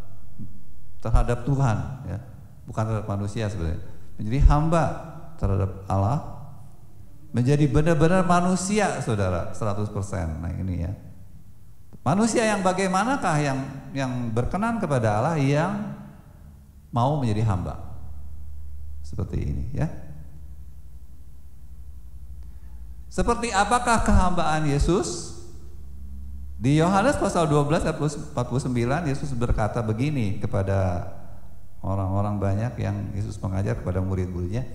terhadap Tuhan ya, bukan terhadap manusia sebenarnya. Menjadi hamba terhadap Allah, menjadi benar-benar manusia saudara 100%. Nah ini ya, manusia yang bagaimanakah yang berkenan kepada Allah, yang mau menjadi hamba seperti ini ya. Seperti apakah kehambaan Yesus? Di Yohanes pasal 12 ayat 49 Yesus berkata begini kepada orang-orang banyak yang Yesus mengajar kepada murid-muridnya.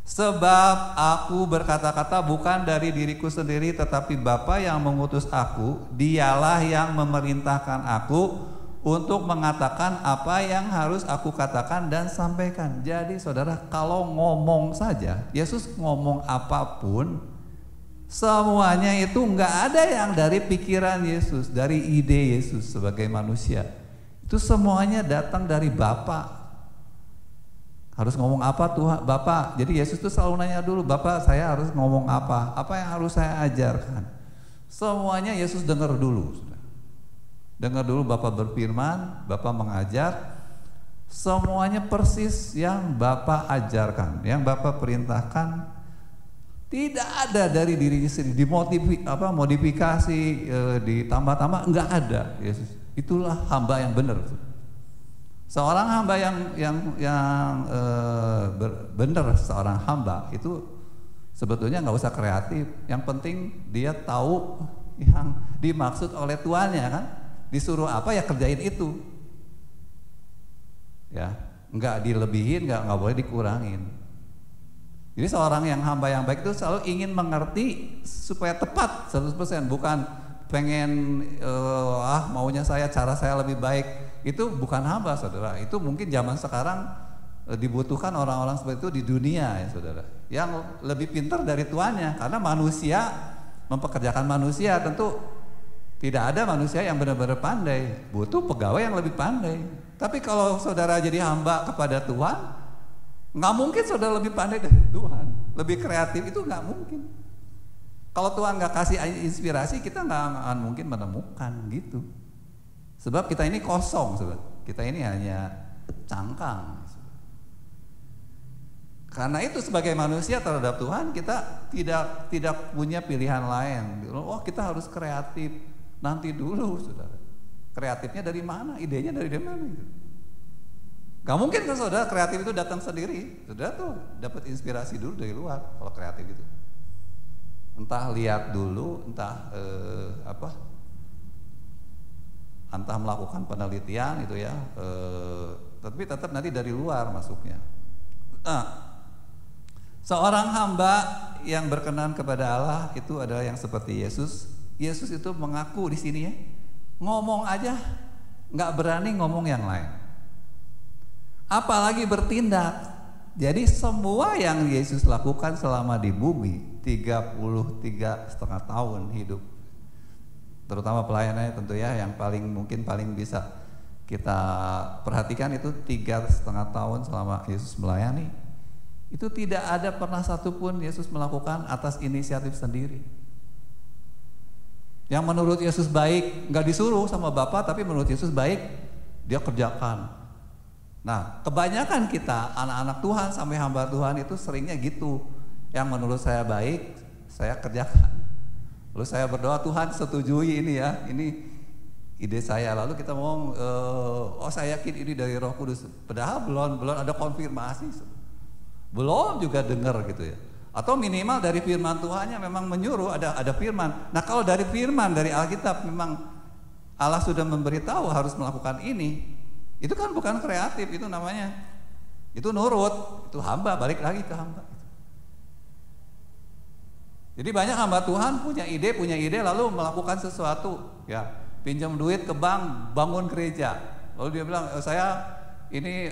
Sebab aku berkata-kata bukan dari diriku sendiri, tetapi Bapa yang mengutus aku, dialah yang memerintahkan aku untuk mengatakan apa yang harus aku katakan dan sampaikan. Jadi saudara, kalau ngomong saja, Yesus ngomong apapun, semuanya itu enggak ada yang dari pikiran Yesus, dari ide Yesus sebagai manusia. Itu semuanya datang dari Bapa. Harus ngomong apa Tuhan, Bapak. Jadi Yesus tuh selalu nanya dulu, Bapak saya harus ngomong apa yang harus saya ajarkan. Semuanya Yesus dengar dulu. Dengar dulu Bapak berfirman, Bapak mengajar. Semuanya persis yang Bapak ajarkan, yang Bapak perintahkan. Tidak ada dari dirinya sendiri, modifikasi, ditambah-tambah, enggak ada Yesus. Itulah hamba yang benar. Seorang hamba yang benar, seorang hamba itu sebetulnya nggak usah kreatif. Yang penting dia tahu yang dimaksud oleh tuannya kan. Disuruh apa ya kerjain itu. Ya, nggak dilebihin, nggak boleh dikurangin. Jadi seorang yang hamba yang baik itu selalu ingin mengerti supaya tepat 100%, bukan pengen maunya saya, cara saya lebih baik. Itu bukan hamba saudara. Itu mungkin zaman sekarang dibutuhkan orang-orang seperti itu di dunia ya saudara, yang lebih pintar dari tuannya. Karena manusia mempekerjakan manusia, tentu tidak ada manusia yang benar-benar pandai, butuh pegawai yang lebih pandai. Tapi kalau saudara jadi hamba kepada Tuhan, nggak mungkin saudara lebih pandai dari Tuhan, lebih kreatif, itu nggak mungkin. Kalau Tuhan nggak kasih inspirasi, kita nggak akan mungkin menemukan gitu. Sebab kita ini kosong, saudara. Kita ini hanya cangkang. Karena itu sebagai manusia terhadap Tuhan, kita tidak punya pilihan lain. Oh, kita harus kreatif. Nanti dulu, saudara. Kreatifnya dari mana? Idenya dari mana? Gak mungkin kan saudara kreatif itu datang sendiri. Saudara tuh dapat inspirasi dulu dari luar kalau kreatif itu. Entah lihat dulu, entah entah melakukan penelitian itu ya, tapi tetap nanti dari luar masuknya. Seorang hamba yang berkenan kepada Allah itu adalah yang seperti Yesus. Yesus itu mengaku di sini ya, ngomong aja nggak berani ngomong yang lain, apalagi bertindak. Jadi semua yang Yesus lakukan selama di bumi 33,5 tahun hidup, terutama pelayanannya tentu ya, yang mungkin paling bisa kita perhatikan itu 3,5 tahun selama Yesus melayani. Itu tidak ada pernah satupun Yesus melakukan atas inisiatif sendiri. Yang menurut Yesus baik, nggak disuruh sama Bapa, tapi menurut Yesus baik, dia kerjakan. Nah, kebanyakan kita anak-anak Tuhan sampai hamba Tuhan itu seringnya gitu. Yang menurut saya baik, saya kerjakan. Lalu saya berdoa, Tuhan setujui ini ya, ini ide saya. Lalu kita ngomong, oh saya yakin ini dari Roh Kudus. Padahal belum ada konfirmasi, belum juga dengar gitu ya. Atau minimal dari firman Tuhannya memang menyuruh, ada firman. Nah kalau dari firman, dari Alkitab memang Allah sudah memberitahu harus melakukan ini, itu kan bukan kreatif, itu namanya, itu nurut, itu hamba, balik lagi ke hamba. Jadi banyak hamba Tuhan punya ide lalu melakukan sesuatu, ya pinjam duit ke bank, bangun gereja. Lalu dia bilang, saya ini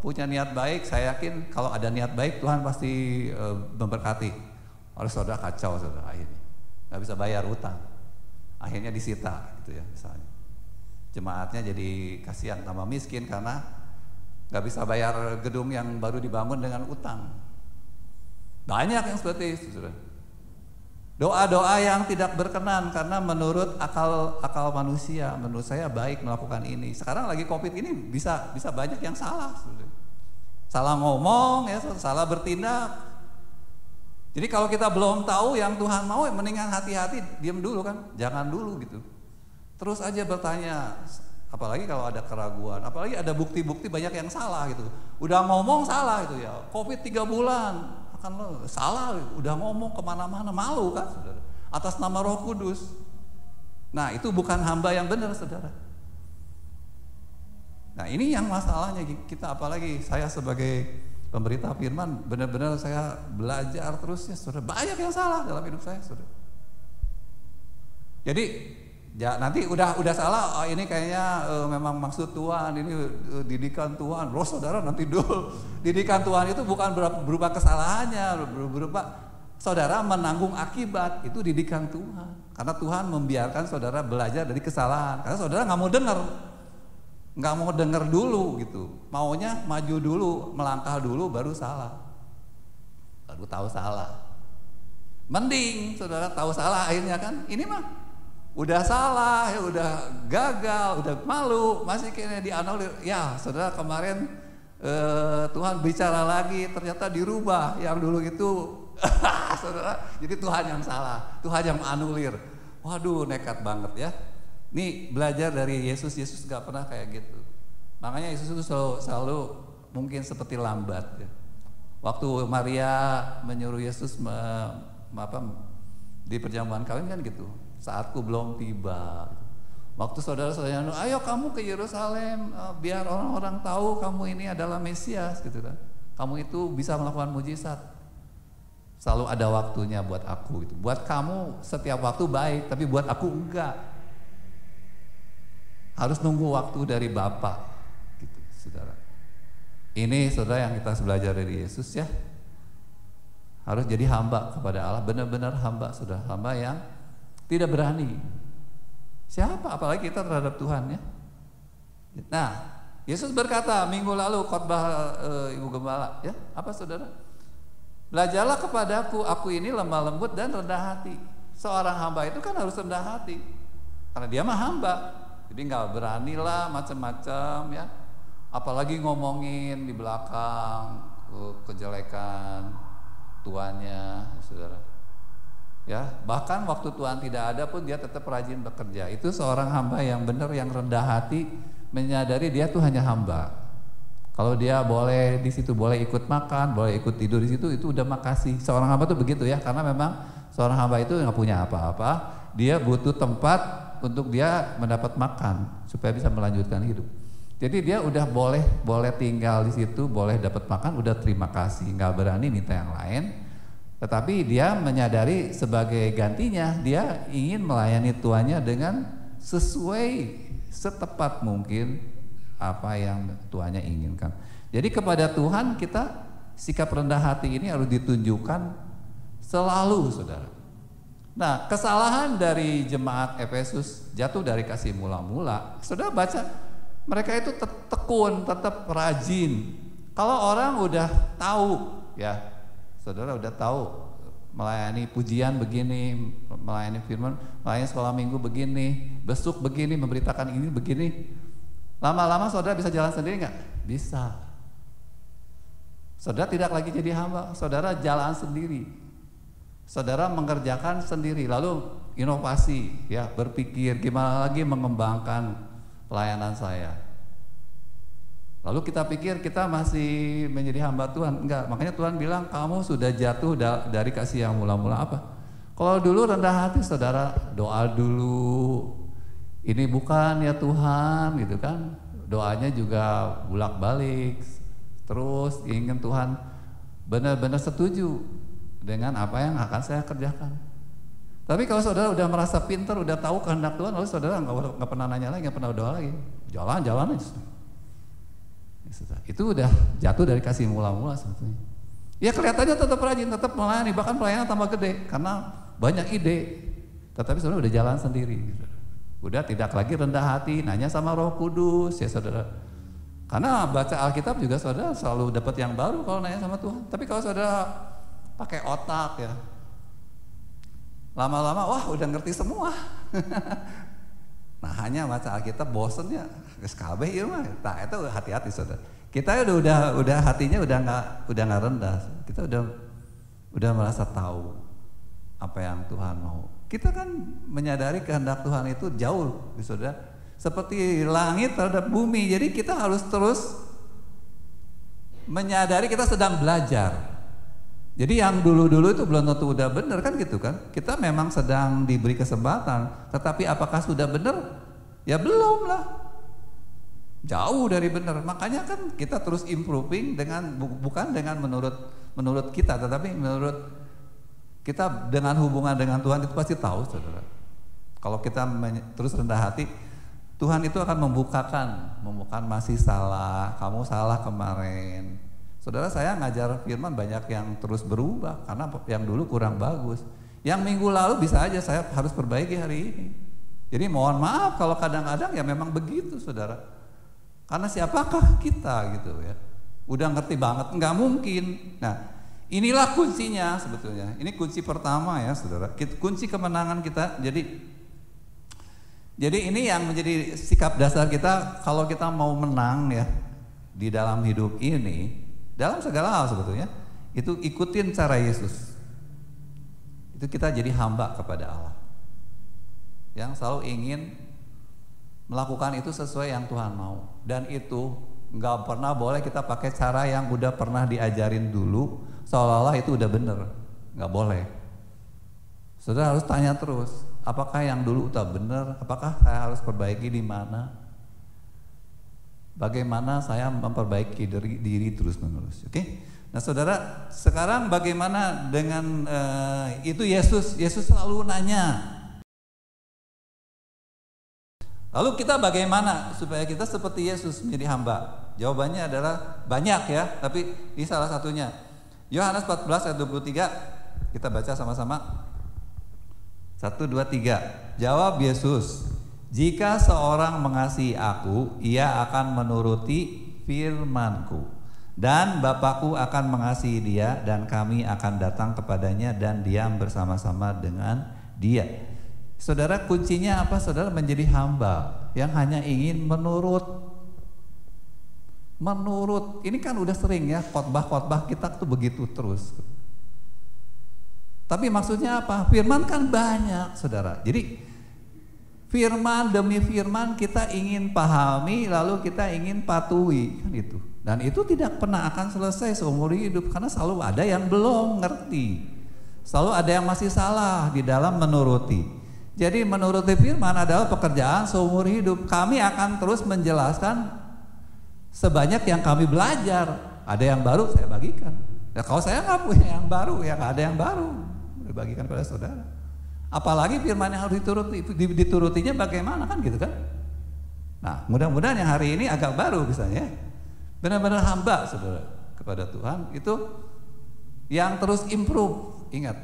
punya niat baik, saya yakin kalau ada niat baik Tuhan pasti memberkati. Oleh saudara kacau, saudara, akhirnya nggak bisa bayar utang, akhirnya disita gitu ya misalnya. Jemaatnya jadi kasihan, tambah miskin karena nggak bisa bayar gedung yang baru dibangun dengan utang. Banyak yang seperti itu, saudara. Doa-doa yang tidak berkenan karena menurut akal manusia, menurut saya baik melakukan ini. Sekarang lagi Covid ini bisa banyak yang salah, salah ngomong ya, salah bertindak. Jadi kalau kita belum tahu yang Tuhan mau, mendingan hati-hati, diam dulu kan, jangan dulu gitu. Terus aja bertanya, apalagi kalau ada keraguan, apalagi ada bukti-bukti banyak yang salah gitu. Udah ngomong salah itu ya, Covid 3 bulan. Kan lo salah, udah ngomong kemana-mana, malu kan saudara, atas nama Roh Kudus. Nah itu bukan hamba yang benar, saudara. Nah ini yang masalahnya kita, apalagi saya sebagai pemberita firman, benar-benar saya belajar terus ya saudara, banyak yang salah dalam hidup saya, saudara. Jadi ya nanti udah salah, oh, ini kayaknya memang maksud Tuhan, ini didikan Tuhan. Loh saudara, nanti dulu didikan Tuhan itu bukan berupa kesalahannya, berupa saudara menanggung akibat, itu didikan Tuhan. Karena Tuhan membiarkan saudara belajar dari kesalahan, karena saudara nggak mau dengar dulu gitu, maunya maju dulu, melangkah dulu baru salah, baru tahu salah. Mending saudara tahu salah akhirnya kan, ini mah udah salah, ya udah gagal, udah malu, masih kayaknya dianulir. Ya saudara, kemarin Tuhan bicara lagi, ternyata dirubah yang dulu itu saudara, jadi Tuhan yang salah, Tuhan yang anulir. Waduh, nekat banget ya. Nih belajar dari Yesus gak pernah kayak gitu. Makanya Yesus itu selalu mungkin seperti lambat ya. Waktu Maria menyuruh Yesus di perjamuan kawin kan gitu, saatku belum tiba. Waktu saudara-saudara, ayo kamu ke Yerusalem, biar orang-orang tahu kamu ini adalah Mesias gitu kan. Kamu itu bisa melakukan mujizat. Selalu ada waktunya buat aku gitu. Buat kamu setiap waktu baik, tapi buat aku enggak. Harus nunggu waktu dari Bapa gitu, saudara. Ini saudara yang kita belajar dari Yesus ya. Harus jadi hamba kepada Allah, benar-benar hamba, saudara, hamba yang tidak berani. Siapa apalagi kita terhadap Tuhan ya. Nah, Yesus berkata minggu lalu khotbah Ibu Gembala ya, apa saudara? Belajarlah kepadaku, aku ini lemah lembut dan rendah hati. Seorang hamba itu kan harus rendah hati, karena dia mah hamba. Jadi nggak beranilah macam-macam ya. Apalagi ngomongin di belakang kejelekan tuannya, saudara. Ya, bahkan waktu Tuhan tidak ada pun dia tetap rajin bekerja. Itu seorang hamba yang benar, yang rendah hati, menyadari dia tuh hanya hamba. Kalau dia boleh di situ, boleh ikut makan, boleh ikut tidur di situ, itu udah makasih. Seorang hamba tuh begitu ya, karena memang seorang hamba itu nggak punya apa-apa, dia butuh tempat untuk dia mendapat makan supaya bisa melanjutkan hidup. Jadi dia udah boleh tinggal di situ, boleh dapat makan, udah terima kasih, nggak berani minta yang lain. Tetapi dia menyadari sebagai gantinya dia ingin melayani tuannya dengan sesuai setepat mungkin apa yang tuannya inginkan. Jadi kepada Tuhan kita sikap rendah hati ini harus ditunjukkan selalu, saudara. Nah, kesalahan dari jemaat Efesus jatuh dari kasih mula-mula. Saudara baca, mereka itu tekun, tetap rajin. Kalau orang udah tahu ya, saudara udah tahu melayani pujian begini, melayani firman, melayani sekolah minggu begini, besuk begini, memberitakan ini begini. Lama-lama saudara bisa jalan sendiri nggak? Bisa. Saudara tidak lagi jadi hamba, saudara jalan sendiri. Saudara mengerjakan sendiri, lalu inovasi, ya, berpikir gimana lagi mengembangkan pelayanan saya. Lalu kita pikir kita masih menjadi hamba Tuhan, enggak. Makanya Tuhan bilang kamu sudah jatuh dari kasih yang mula-mula apa? Kalau dulu rendah hati, saudara doa dulu. Ini bukan ya Tuhan, gitu kan? Doanya juga bolak-balik. Terus ingin Tuhan benar-benar setuju dengan apa yang akan saya kerjakan. Tapi kalau saudara udah merasa pintar, udah tahu kehendak Tuhan, lalu saudara nggak pernah nanya lagi, nggak pernah doa lagi, jalan-jalan aja. Itu udah jatuh dari kasih mula-mula sebetulnya. Ya kelihatannya tetap rajin, tetap melayani, bahkan pelayanan tambah gede karena banyak ide. Tetapi saudara udah jalan sendiri. Udah tidak lagi rendah hati, nanya sama Roh Kudus ya saudara. Karena baca Alkitab juga saudara selalu dapat yang baru kalau nanya sama Tuhan. Tapi kalau saudara pakai otak ya, lama-lama wah udah ngerti semua. Nah hanya baca Alkitab bosen ya, SKB ya mah. Nah itu hati-hati saudara. Kita udah hatinya udah nggak rendah. Kita udah merasa tahu apa yang Tuhan mau. Kita kan menyadari kehendak Tuhan itu jauh, saudara. Seperti langit terhadap bumi. Jadi kita harus terus menyadari kita sedang belajar. Jadi yang dulu-dulu itu belum tentu udah benar kan gitu kan. Kita memang sedang diberi kesempatan, tetapi apakah sudah benar? Ya belum lah. Jauh dari benar. Makanya kan kita terus improving dengan bukan dengan menurut kita, tetapi menurut kita dengan hubungan dengan Tuhan itu pasti tahu, saudara. Kalau kita terus rendah hati, Tuhan itu akan membukakan masih salah, kamu salah kemarin. Saudara, saya ngajar firman banyak yang terus berubah karena yang dulu kurang bagus. Yang minggu lalu bisa aja saya harus perbaiki hari ini. Jadi mohon maaf kalau kadang-kadang ya memang begitu, saudara. Karena siapakah kita gitu ya? Udah ngerti banget, nggak mungkin. Nah, inilah kuncinya sebetulnya. Ini kunci pertama ya, saudara. Kunci kemenangan kita. Jadi ini yang menjadi sikap dasar kita kalau kita mau menang ya di dalam hidup ini, dalam segala hal sebetulnya, itu ikutin cara Yesus. Itu kita jadi hamba kepada Allah yang selalu ingin melakukan itu sesuai yang Tuhan mau. Dan itu nggak pernah boleh kita pakai cara yang udah pernah diajarin dulu seolah-olah itu udah bener. Nggak boleh. Saudara harus tanya terus, apakah yang dulu udah bener? Apakah saya harus perbaiki di mana? Bagaimana saya memperbaiki diri terus-menerus? Oke? Nah, saudara, sekarang bagaimana dengan itu Yesus? Yesus selalu nanya. Lalu kita bagaimana supaya kita seperti Yesus menjadi hamba? Jawabannya adalah banyak ya, tapi ini salah satunya. Yohanes 14 ayat 23, kita baca sama-sama. 1, 2, 3. Jawab Yesus, jika seorang mengasihi aku, ia akan menuruti firman-Ku. Dan Bapakku akan mengasihi dia, dan kami akan datang kepadanya dan diam bersama-sama dengan dia. Saudara, kuncinya apa? Saudara menjadi hamba yang hanya ingin menurut. Ini kan udah sering ya, khotbah-khotbah kita tuh begitu terus. Tapi maksudnya apa? Firman kan banyak, saudara. Jadi firman demi firman kita ingin pahami, lalu kita ingin patuhi, kan itu. Dan itu tidak pernah akan selesai seumur hidup karena selalu ada yang belum ngerti, selalu ada yang masih salah di dalam menuruti. Jadi menuruti firman adalah pekerjaan seumur hidup. Kami akan terus menjelaskan sebanyak yang kami belajar. Ada yang baru saya bagikan. Ya, kalau saya nggak punya yang baru, ya nggak ada yang baru dibagikan pada saudara. Apalagi firman yang harus diturutinya bagaimana kan gitu kan? Nah, mudah-mudahan yang hari ini agak baru misalnya, benar-benar hamba saudara kepada Tuhan itu yang terus improve. Ingat,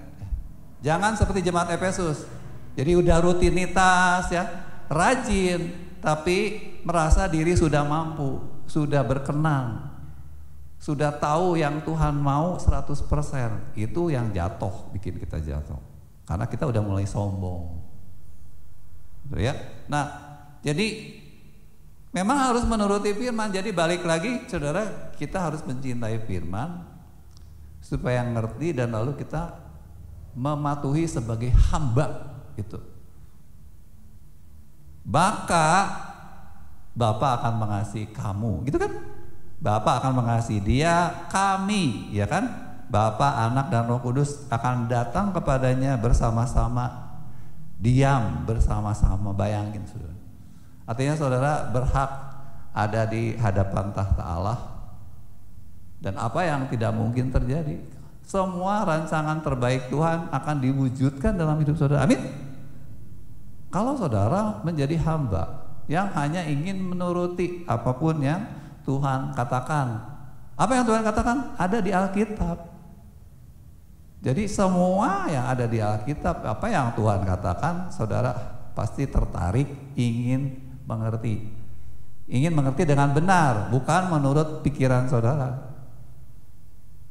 jangan seperti jemaat Efesus. Jadi udah rutinitas ya, rajin, tapi merasa diri sudah mampu, sudah berkenan. sudah tahu yang Tuhan mau 100%, itu yang jatuh, bikin kita jatuh. Karena kita udah mulai sombong. Ya. Nah, jadi memang harus menuruti firman. Jadi balik lagi saudara, kita harus mencintai firman supaya ngerti dan lalu kita mematuhi sebagai hamba itu. Maka Bapa akan mengasihi kamu, gitu kan? Bapa akan mengasihi dia, kami, ya kan? Bapa, Anak dan Roh Kudus akan datang kepadanya bersama-sama, diam bersama-sama. Bayangin saudara. Artinya saudara berhak ada di hadapan tahta Allah. Dan apa yang tidak mungkin terjadi, semua rancangan terbaik Tuhan akan diwujudkan dalam hidup saudara. Amin. Kalau saudara menjadi hamba yang hanya ingin menuruti apapun yang Tuhan katakan. Apa yang Tuhan katakan ada di Alkitab. Jadi semua yang ada di Alkitab, apa yang Tuhan katakan, saudara pasti tertarik, ingin mengerti. Ingin mengerti dengan benar, bukan menurut pikiran saudara.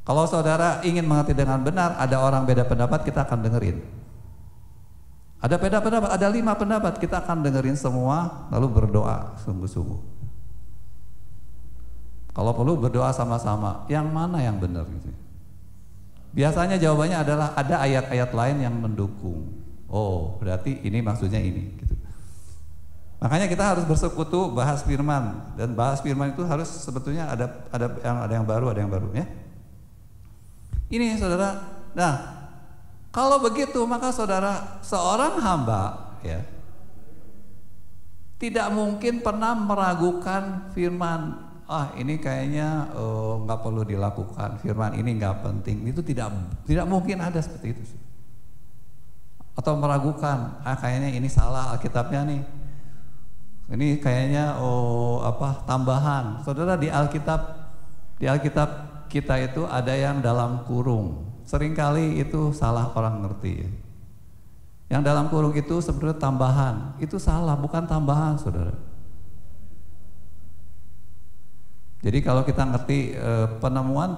Kalau saudara ingin mengerti dengan benar, ada orang beda pendapat, kita akan dengerin. Ada beda pendapat, ada 5 pendapat, kita akan dengerin semua, lalu berdoa sungguh-sungguh. Kalau perlu berdoa sama-sama, yang mana yang benar gitu. Biasanya jawabannya adalah ada ayat-ayat lain yang mendukung. Oh, berarti ini maksudnya ini gitu. Makanya kita harus bersekutu, bahas firman, dan bahas firman itu harus sebetulnya ada yang baru ya. Ini saudara. Nah, kalau begitu maka saudara, seorang hamba ya tidak mungkin pernah meragukan firman. Ah, ini kayaknya nggak perlu dilakukan, firman ini nggak penting. Itu tidak mungkin ada seperti itu. Atau meragukan, kayaknya ini salah Alkitabnya nih. Ini kayaknya tambahan. Saudara, di Alkitab kita itu ada yang dalam kurung. Seringkali itu salah orang ngerti. Yang dalam kurung itu sebenarnya tambahan. Itu salah, bukan tambahan, saudara. Jadi kalau kita ngerti penemuan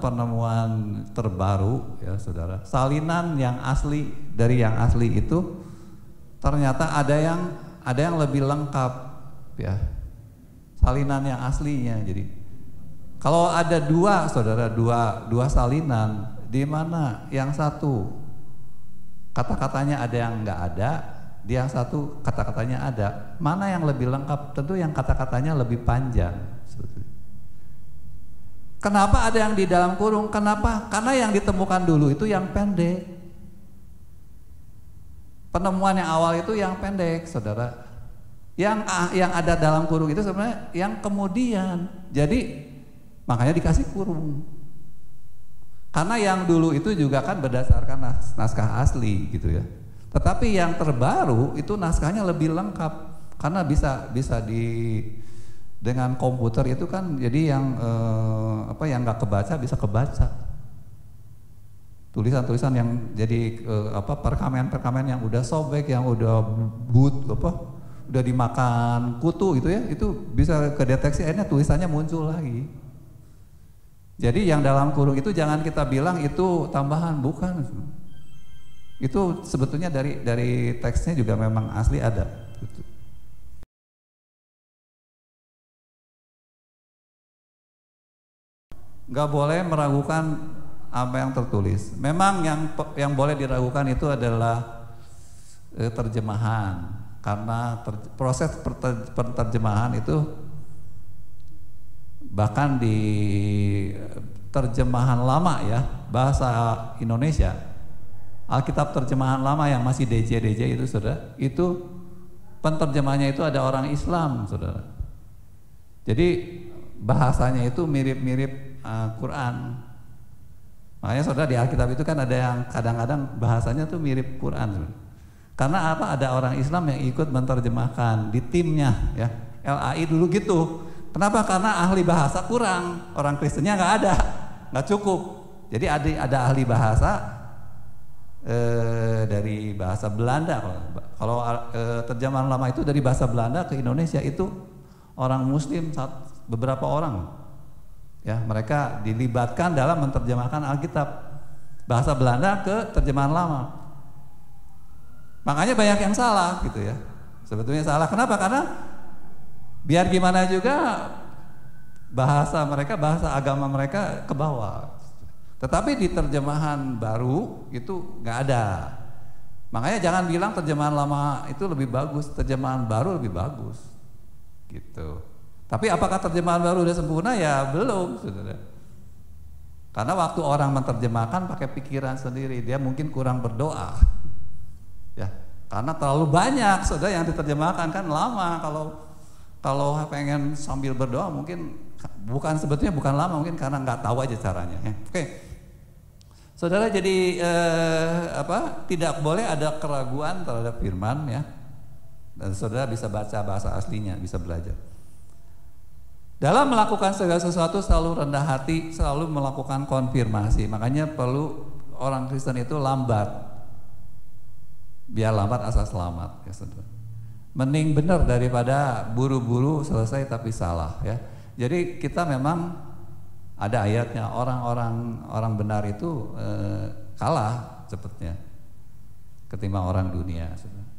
terbaru ya saudara, salinan yang asli dari yang asli itu ternyata ada yang lebih lengkap ya, salinan yang aslinya. Jadi kalau ada dua salinan, di mana yang satu kata-katanya ada yang nggak ada, di yang satu kata-katanya ada, mana yang lebih lengkap? Tentu yang kata-katanya lebih panjang. Kenapa ada yang di dalam kurung? Kenapa? Karena yang ditemukan dulu itu yang pendek. Penemuan yang awal itu yang pendek, saudara. Yang ada dalam kurung itu sebenarnya yang kemudian. Jadi makanya dikasih kurung. Karena yang dulu itu juga kan berdasarkan naskah asli gitu ya. Tetapi yang terbaru itu naskahnya lebih lengkap karena bisa dengan komputer itu kan jadi yang yang nggak kebaca bisa kebaca. Tulisan-tulisan yang jadi perkamen yang udah sobek, yang udah udah dimakan kutu gitu ya, itu bisa kedeteksi, akhirnya tulisannya muncul lagi. Jadi yang dalam kurung itu jangan kita bilang itu tambahan, bukan. Itu sebetulnya dari teksnya juga memang asli ada. Gak boleh meragukan apa yang tertulis. Memang yang boleh diragukan itu adalah terjemahan, karena proses penerjemahan itu bahkan di terjemahan lama ya, bahasa Indonesia, Alkitab terjemahan lama yang masih DJ itu saudara, itu penerjemahnya itu ada orang Islam saudara. Jadi bahasanya itu mirip-mirip Quran. Makanya saudara, di Alkitab itu kan ada yang kadang-kadang bahasanya tuh mirip Quran. Karena apa? Ada orang Islam yang ikut menerjemahkan di timnya ya. LAI dulu gitu. Kenapa? Karena ahli bahasa kurang, orang Kristennya nggak ada, nggak cukup. Jadi ada ahli bahasa dari bahasa Belanda. Kalau terjemahan lama itu dari bahasa Belanda ke Indonesia itu orang Muslim beberapa orang. Ya, mereka dilibatkan dalam menerjemahkan Alkitab bahasa Belanda ke terjemahan lama. Makanya banyak yang salah gitu ya. Sebetulnya salah. Kenapa? Karena biar gimana juga bahasa mereka, bahasa agama mereka ke bawah. Tetapi di terjemahan baru itu nggak ada. Makanya jangan bilang terjemahan lama itu lebih bagus, terjemahan baru lebih bagus. Gitu. Tapi apakah terjemahan baru udah sempurna? Ya belum, saudara. Karena waktu orang menerjemahkan pakai pikiran sendiri, dia mungkin kurang berdoa. Ya, karena terlalu banyak, saudara, yang diterjemahkan kan lama. Kalau pengen sambil berdoa mungkin sebetulnya bukan lama, mungkin karena nggak tahu aja caranya. Ya. Oke, saudara, jadi tidak boleh ada keraguan terhadap firman ya. Dan saudara bisa baca bahasa aslinya, bisa belajar. Dalam melakukan segala sesuatu selalu rendah hati, selalu melakukan konfirmasi. Makanya perlu orang Kristen itu lambat. Biar lambat asal selamat, ya saudara. Mending benar daripada buru-buru selesai tapi salah ya. Jadi kita memang ada ayatnya, orang benar itu kalah cepatnya ketimbang orang dunia, saudara.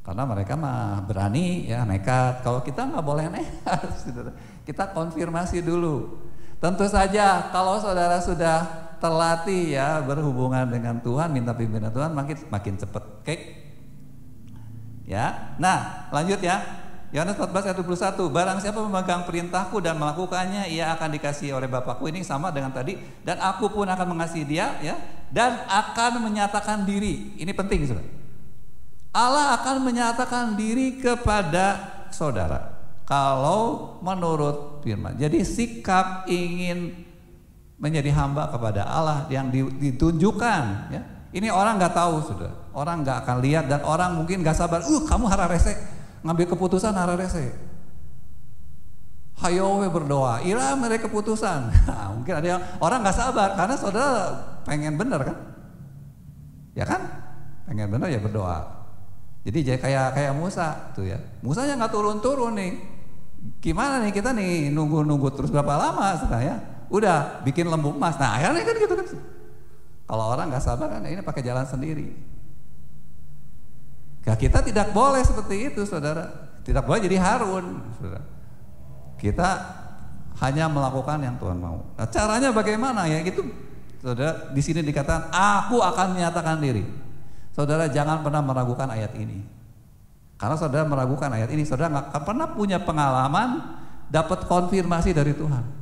Karena mereka mah berani ya, nekat. Kalau kita nggak boleh nekat, saudara. Kita konfirmasi dulu. Tentu saja kalau saudara sudah terlatih ya berhubungan dengan Tuhan, minta pimpinan Tuhan, makin cepat. Oke? Ya. Nah, lanjut ya. Yohanes 14 ayat 21. Barang siapa memegang perintahku dan melakukannya, ia akan dikasihi oleh Bapakku. Ini sama dengan tadi. Dan aku pun akan mengasihi dia ya, dan akan menyatakan diri. Ini penting, saudara. Allah akan menyatakan diri kepada saudara kalau menurut firman. Jadi sikap ingin menjadi hamba kepada Allah yang ditunjukkan ya. Ini orang nggak tahu, saudara. Orang nggak akan lihat dan orang mungkin nggak sabar. Kamu hararese ngambil keputusan hararese. Hayo we berdoa, ira mereka keputusan. Nah, mungkin ada yang orang nggak sabar karena saudara pengen benar kan? Ya kan? Pengen benar ya berdoa. Jadi kayak Musa tuh ya. Musanya nggak turun-turun nih. Gimana nih kita nih nunggu terus berapa lama sebenarnya? Udah bikin lembu emas. Nah akhirnya kan gitu kan. Kalau orang nggak sabar kan ini pakai jalan sendiri. Nah, kita tidak boleh seperti itu, saudara. Tidak boleh jadi Harun, saudara. Kita hanya melakukan yang Tuhan mau. Nah, caranya bagaimana ya? Gitu, saudara. Di sini dikatakan, aku akan menyatakan diri. Saudara jangan pernah meragukan ayat ini. Karena saudara meragukan ayat ini, saudara nggak akan pernah punya pengalaman dapat konfirmasi dari Tuhan.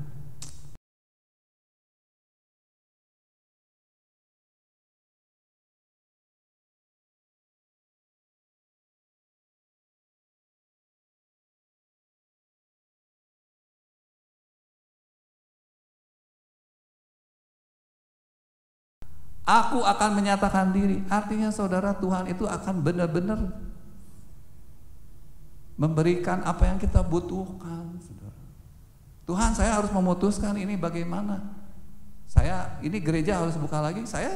Aku akan menyatakan diri. Artinya saudara, Tuhan itu akan benar-benar memberikan apa yang kita butuhkan, saudara. Tuhan, saya harus memutuskan ini bagaimana. Ini gereja harus buka lagi. Saya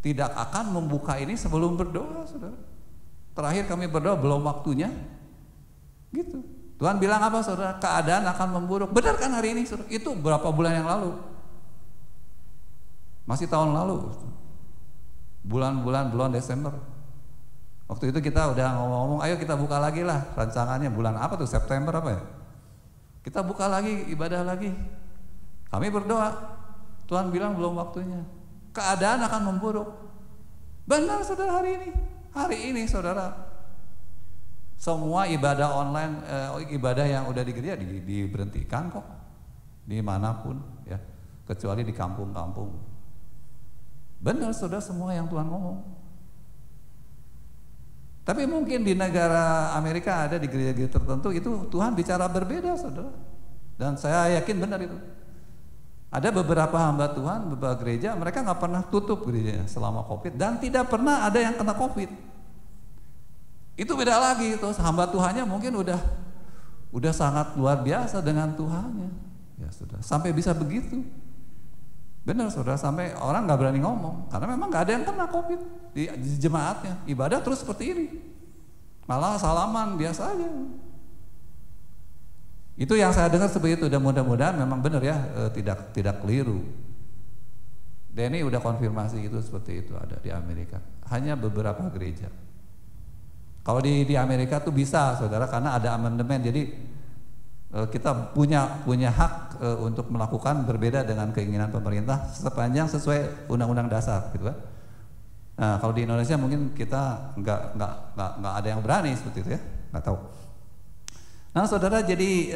tidak akan membuka ini sebelum berdoa, saudara. Terakhir kami berdoa belum waktunya. Gitu. Tuhan bilang apa, saudara? Keadaan akan memburuk. Benar kan hari ini, saudara? Itu berapa bulan yang lalu? Masih tahun lalu, bulan Desember. Waktu itu kita udah ngomong-ngomong, ayo kita buka lagi lah rancangannya. Bulan apa tuh, September apa ya? Kita buka lagi, ibadah lagi. Kami berdoa, Tuhan bilang belum waktunya. Keadaan akan memburuk. Benar, saudara, hari ini saudara, semua ibadah online, ibadah yang udah di gereja diberhentikan kok, dimanapun ya, kecuali di kampung-kampung. Benar, saudara, semua yang Tuhan ngomong. Tapi mungkin di negara Amerika ada di gereja-gereja tertentu itu Tuhan bicara berbeda, saudara. Dan saya yakin benar itu. Ada beberapa hamba Tuhan, beberapa gereja, mereka nggak pernah tutup gerejanya selama COVID dan tidak pernah ada yang kena COVID. Itu beda lagi, terus hamba Tuhannya mungkin udah sangat luar biasa dengan Tuhannya. Ya sudah, sampai bisa begitu. Benar, saudara, sampai orang nggak berani ngomong karena memang nggak ada yang kena COVID di jemaatnya. Ibadah terus seperti ini, malah salaman biasa aja. Itu yang saya dengar seperti itu, dan mudah-mudahan memang benar ya, tidak keliru. Denny udah konfirmasi itu seperti itu ada di Amerika. Hanya beberapa gereja. Kalau di Amerika tuh bisa, saudara, karena ada amandemen. Jadi kita punya hak untuk melakukan berbeda dengan keinginan pemerintah sepanjang sesuai undang-undang dasar, gitu kan. Nah, kalau di Indonesia mungkin kita nggak ada yang berani seperti itu ya, nggak tahu. Nah, saudara, jadi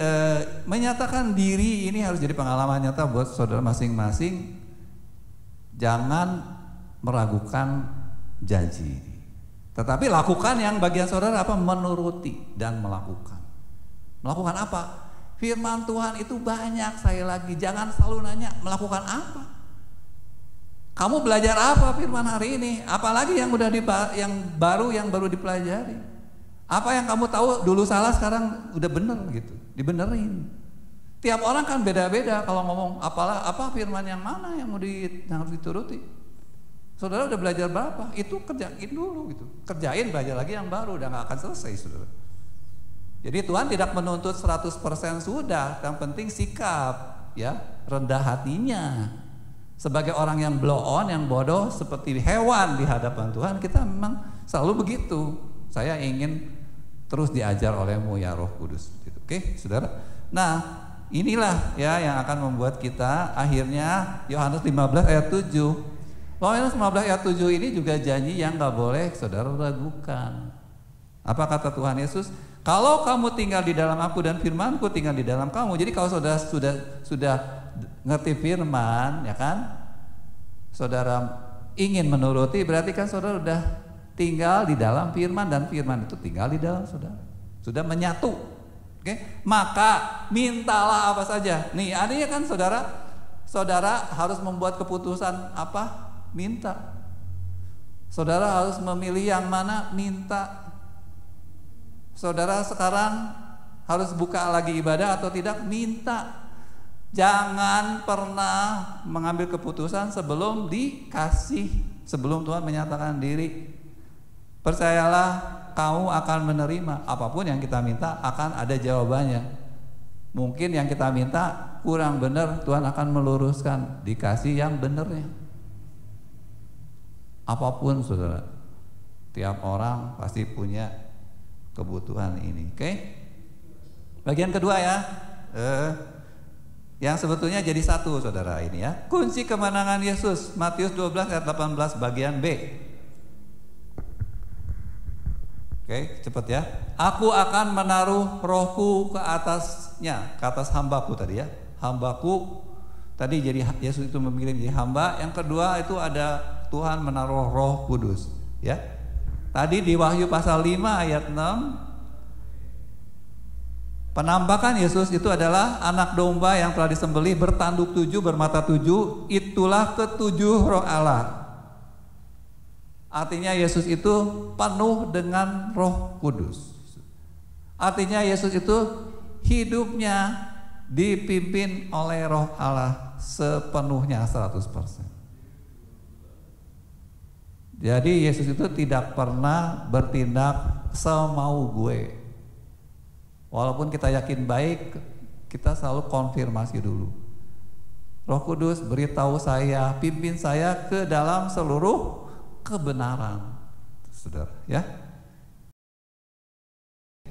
menyatakan diri ini harus jadi pengalaman nyata buat saudara masing-masing. Jangan meragukan janji, tetapi lakukan yang bagian saudara apa? Menuruti dan melakukan. Melakukan apa? Firman Tuhan itu banyak, saya lagi, jangan selalu nanya melakukan apa. Kamu belajar apa firman hari ini? Apalagi yang baru dipelajari. Apa yang kamu tahu dulu salah sekarang udah bener gitu, dibenerin. Tiap orang kan beda-beda kalau ngomong apa firman yang mana yang harus dituruti. Saudara udah belajar berapa? Itu kerjain dulu gitu. Kerjain, belajar lagi yang baru, udah gak akan selesai, saudara. Jadi Tuhan tidak menuntut 100% sudah, yang penting sikap ya, rendah hatinya. Sebagai orang yang blow on, yang bodoh seperti hewan di hadapan Tuhan, kita memang selalu begitu. Saya ingin terus diajar olehmu ya Roh Kudus. Gitu. Oke, saudara. Nah, inilah ya yang akan membuat kita akhirnya Yohanes 15 ayat 7. Yohanes 15 ayat 7 ini juga janji yang gak boleh saudara ragukan. Apa kata Tuhan Yesus? Kalau kamu tinggal di dalam aku dan firmanku tinggal di dalam kamu. Jadi kalau saudara sudah ngerti firman, ya kan? Saudara ingin menuruti, berarti kan saudara sudah tinggal di dalam firman, dan firman itu tinggal di dalam saudara. Sudah menyatu. Oke? Maka mintalah apa saja. Nih, artinya kan saudara harus membuat keputusan apa? Minta. Saudara harus memilih yang mana? Minta. Saudara sekarang harus buka lagi ibadah atau tidak? Minta. Jangan pernah mengambil keputusan sebelum dikasih, sebelum Tuhan menyatakan diri. Percayalah, kamu akan menerima apapun yang kita minta, akan ada jawabannya. Mungkin yang kita minta kurang benar, Tuhan akan meluruskan, dikasih yang benarnya. Apapun, saudara, tiap orang pasti punya kebutuhan ini. Oke? Bagian kedua ya, yang sebetulnya jadi satu, saudara, ini ya. Kunci kemenangan Yesus, Matius 12 ayat 18 bagian B. Oke, cepat ya. Aku akan menaruh rohku ke atasnya, ke atas hambaku tadi ya. Hambaku tadi jadi Yesus itu memilih menjadi hamba. Yang kedua itu ada Tuhan menaruh Roh Kudus, ya. Tadi di Wahyu pasal 5 ayat 6, penampakan Yesus itu adalah anak domba yang telah disembelih, bertanduk 7, bermata 7. Itulah ketujuh Roh Allah. Artinya Yesus itu penuh dengan Roh Kudus. Artinya Yesus itu hidupnya dipimpin oleh Roh Allah sepenuhnya 100%. Jadi Yesus itu tidak pernah bertindak semau gue. Walaupun kita yakin baik, kita selalu konfirmasi dulu. Roh Kudus beritahu saya, pimpin saya ke dalam seluruh kebenaran, saudara, ya.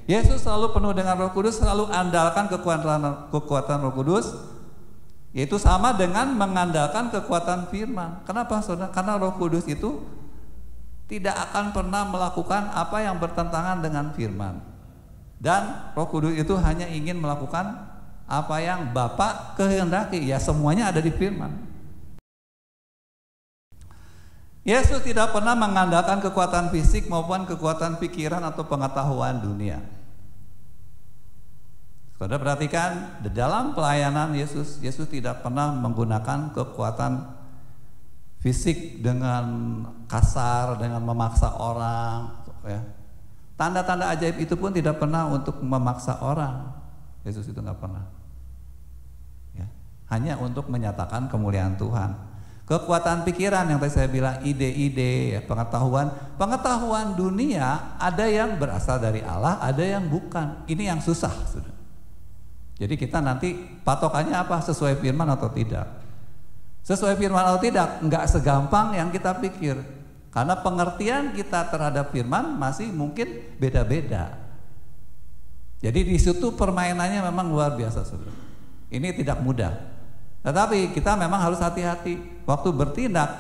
Yesus selalu penuh dengan Roh Kudus, selalu andalkan kekuatan Roh Kudus, yaitu sama dengan mengandalkan kekuatan firman. Kenapa, saudara? Karena Roh Kudus itu tidak akan pernah melakukan apa yang bertentangan dengan firman. Dan Roh Kudus itu hanya ingin melakukan apa yang Bapa kehendaki. Ya, semuanya ada di firman. Yesus tidak pernah mengandalkan kekuatan fisik maupun kekuatan pikiran atau pengetahuan dunia. Saudara perhatikan, di dalam pelayanan Yesus tidak pernah menggunakan kekuatan fisik dengan kasar, dengan memaksa orang, ya. Tanda-tanda ajaib itu pun tidak pernah untuk memaksa orang. Yesus itu nggak pernah, ya. Hanya untuk menyatakan kemuliaan Tuhan. Kekuatan pikiran yang tadi saya bilang, ide-ide, ya, pengetahuan dunia, ada yang berasal dari Allah, ada yang bukan. Ini yang susah, saudara. Jadi kita nanti patokannya apa? Sesuai firman atau tidak? Sesuai firman atau tidak? Enggak segampang yang kita pikir. Karena pengertian kita terhadap firman masih mungkin beda-beda. Jadi di situ permainannya memang luar biasa, saudara. Ini tidak mudah. Tetapi kita memang harus hati-hati. Waktu bertindak,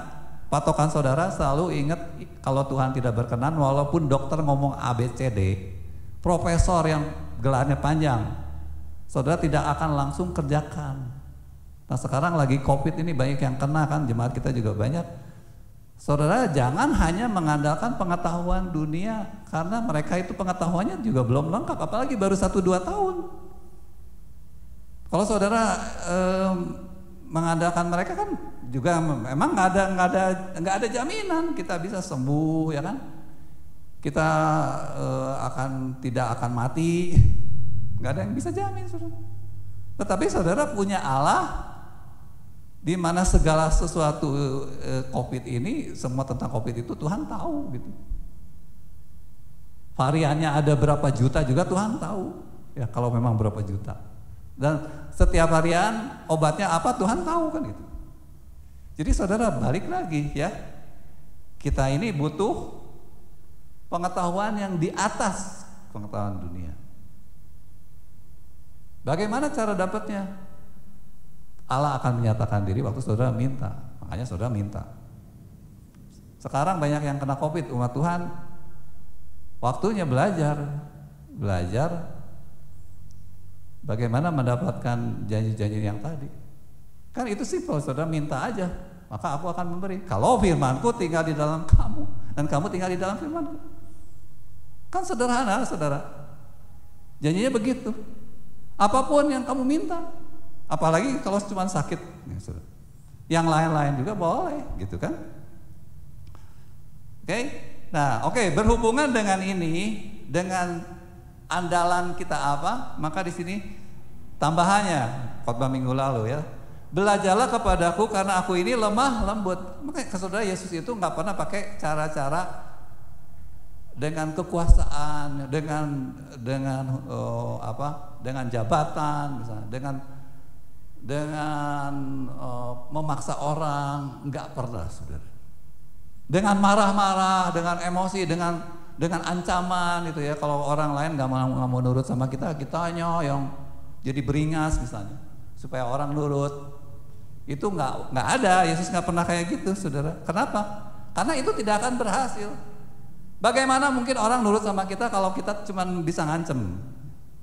patokan saudara selalu ingat kalau Tuhan tidak berkenan, walaupun dokter ngomong ABCD, profesor yang gelarnya panjang, saudara tidak akan langsung kerjakan. Nah sekarang lagi COVID ini banyak yang kena kan, jemaat kita juga banyak. Saudara jangan hanya mengandalkan pengetahuan dunia, karena mereka itu pengetahuannya juga belum lengkap, apalagi baru 1-2 tahun. Kalau saudara mengandalkan mereka kan juga memang nggak ada jaminan kita bisa sembuh, ya kan? Kita tidak akan mati, nggak ada yang bisa jamin, saudara. Tetapi saudara punya Allah, di mana segala sesuatu COVID ini, semua tentang COVID itu Tuhan tahu gitu. Variannya ada berapa juta juga Tuhan tahu, ya kalau memang berapa juta. Dan setiap varian obatnya apa Tuhan tahu kan gitu. Jadi saudara balik lagi ya, kita ini butuh pengetahuan yang di atas pengetahuan dunia. Bagaimana cara dapatnya? Allah akan menyatakan diri waktu saudara minta. Makanya saudara minta. Sekarang banyak yang kena COVID, umat Tuhan waktunya belajar bagaimana mendapatkan janji-janji yang tadi. Kan itu simpel, saudara minta aja, maka aku akan memberi. Kalau firmanku tinggal di dalam kamu dan kamu tinggal di dalam firmanku. Kan sederhana, saudara. Janjinya begitu. Apapun yang kamu minta, apalagi kalau cuma sakit, ya, saudara. Yang lain-lain juga boleh, gitu kan? Oke? Nah, oke, berhubungan dengan ini, dengan andalan kita apa? Maka di sini tambahannya khotbah minggu lalu ya. Belajarlah kepadaku karena aku ini lemah lembut. Makanya saudara, Yesus itu nggak pernah pakai cara-cara dengan kekuasaan, dengan jabatan, misalnya, dengan memaksa orang, nggak pernah, saudara. Dengan marah-marah, dengan emosi, dengan ancaman itu ya. Kalau orang lain nggak mau nurut sama kita, kitanya yang jadi beringas misalnya, supaya orang nurut. Itu nggak ada. Yesus nggak pernah kayak gitu, saudara. Kenapa? Karena itu tidak akan berhasil. Bagaimana mungkin orang nurut sama kita kalau kita cuma bisa ngancem?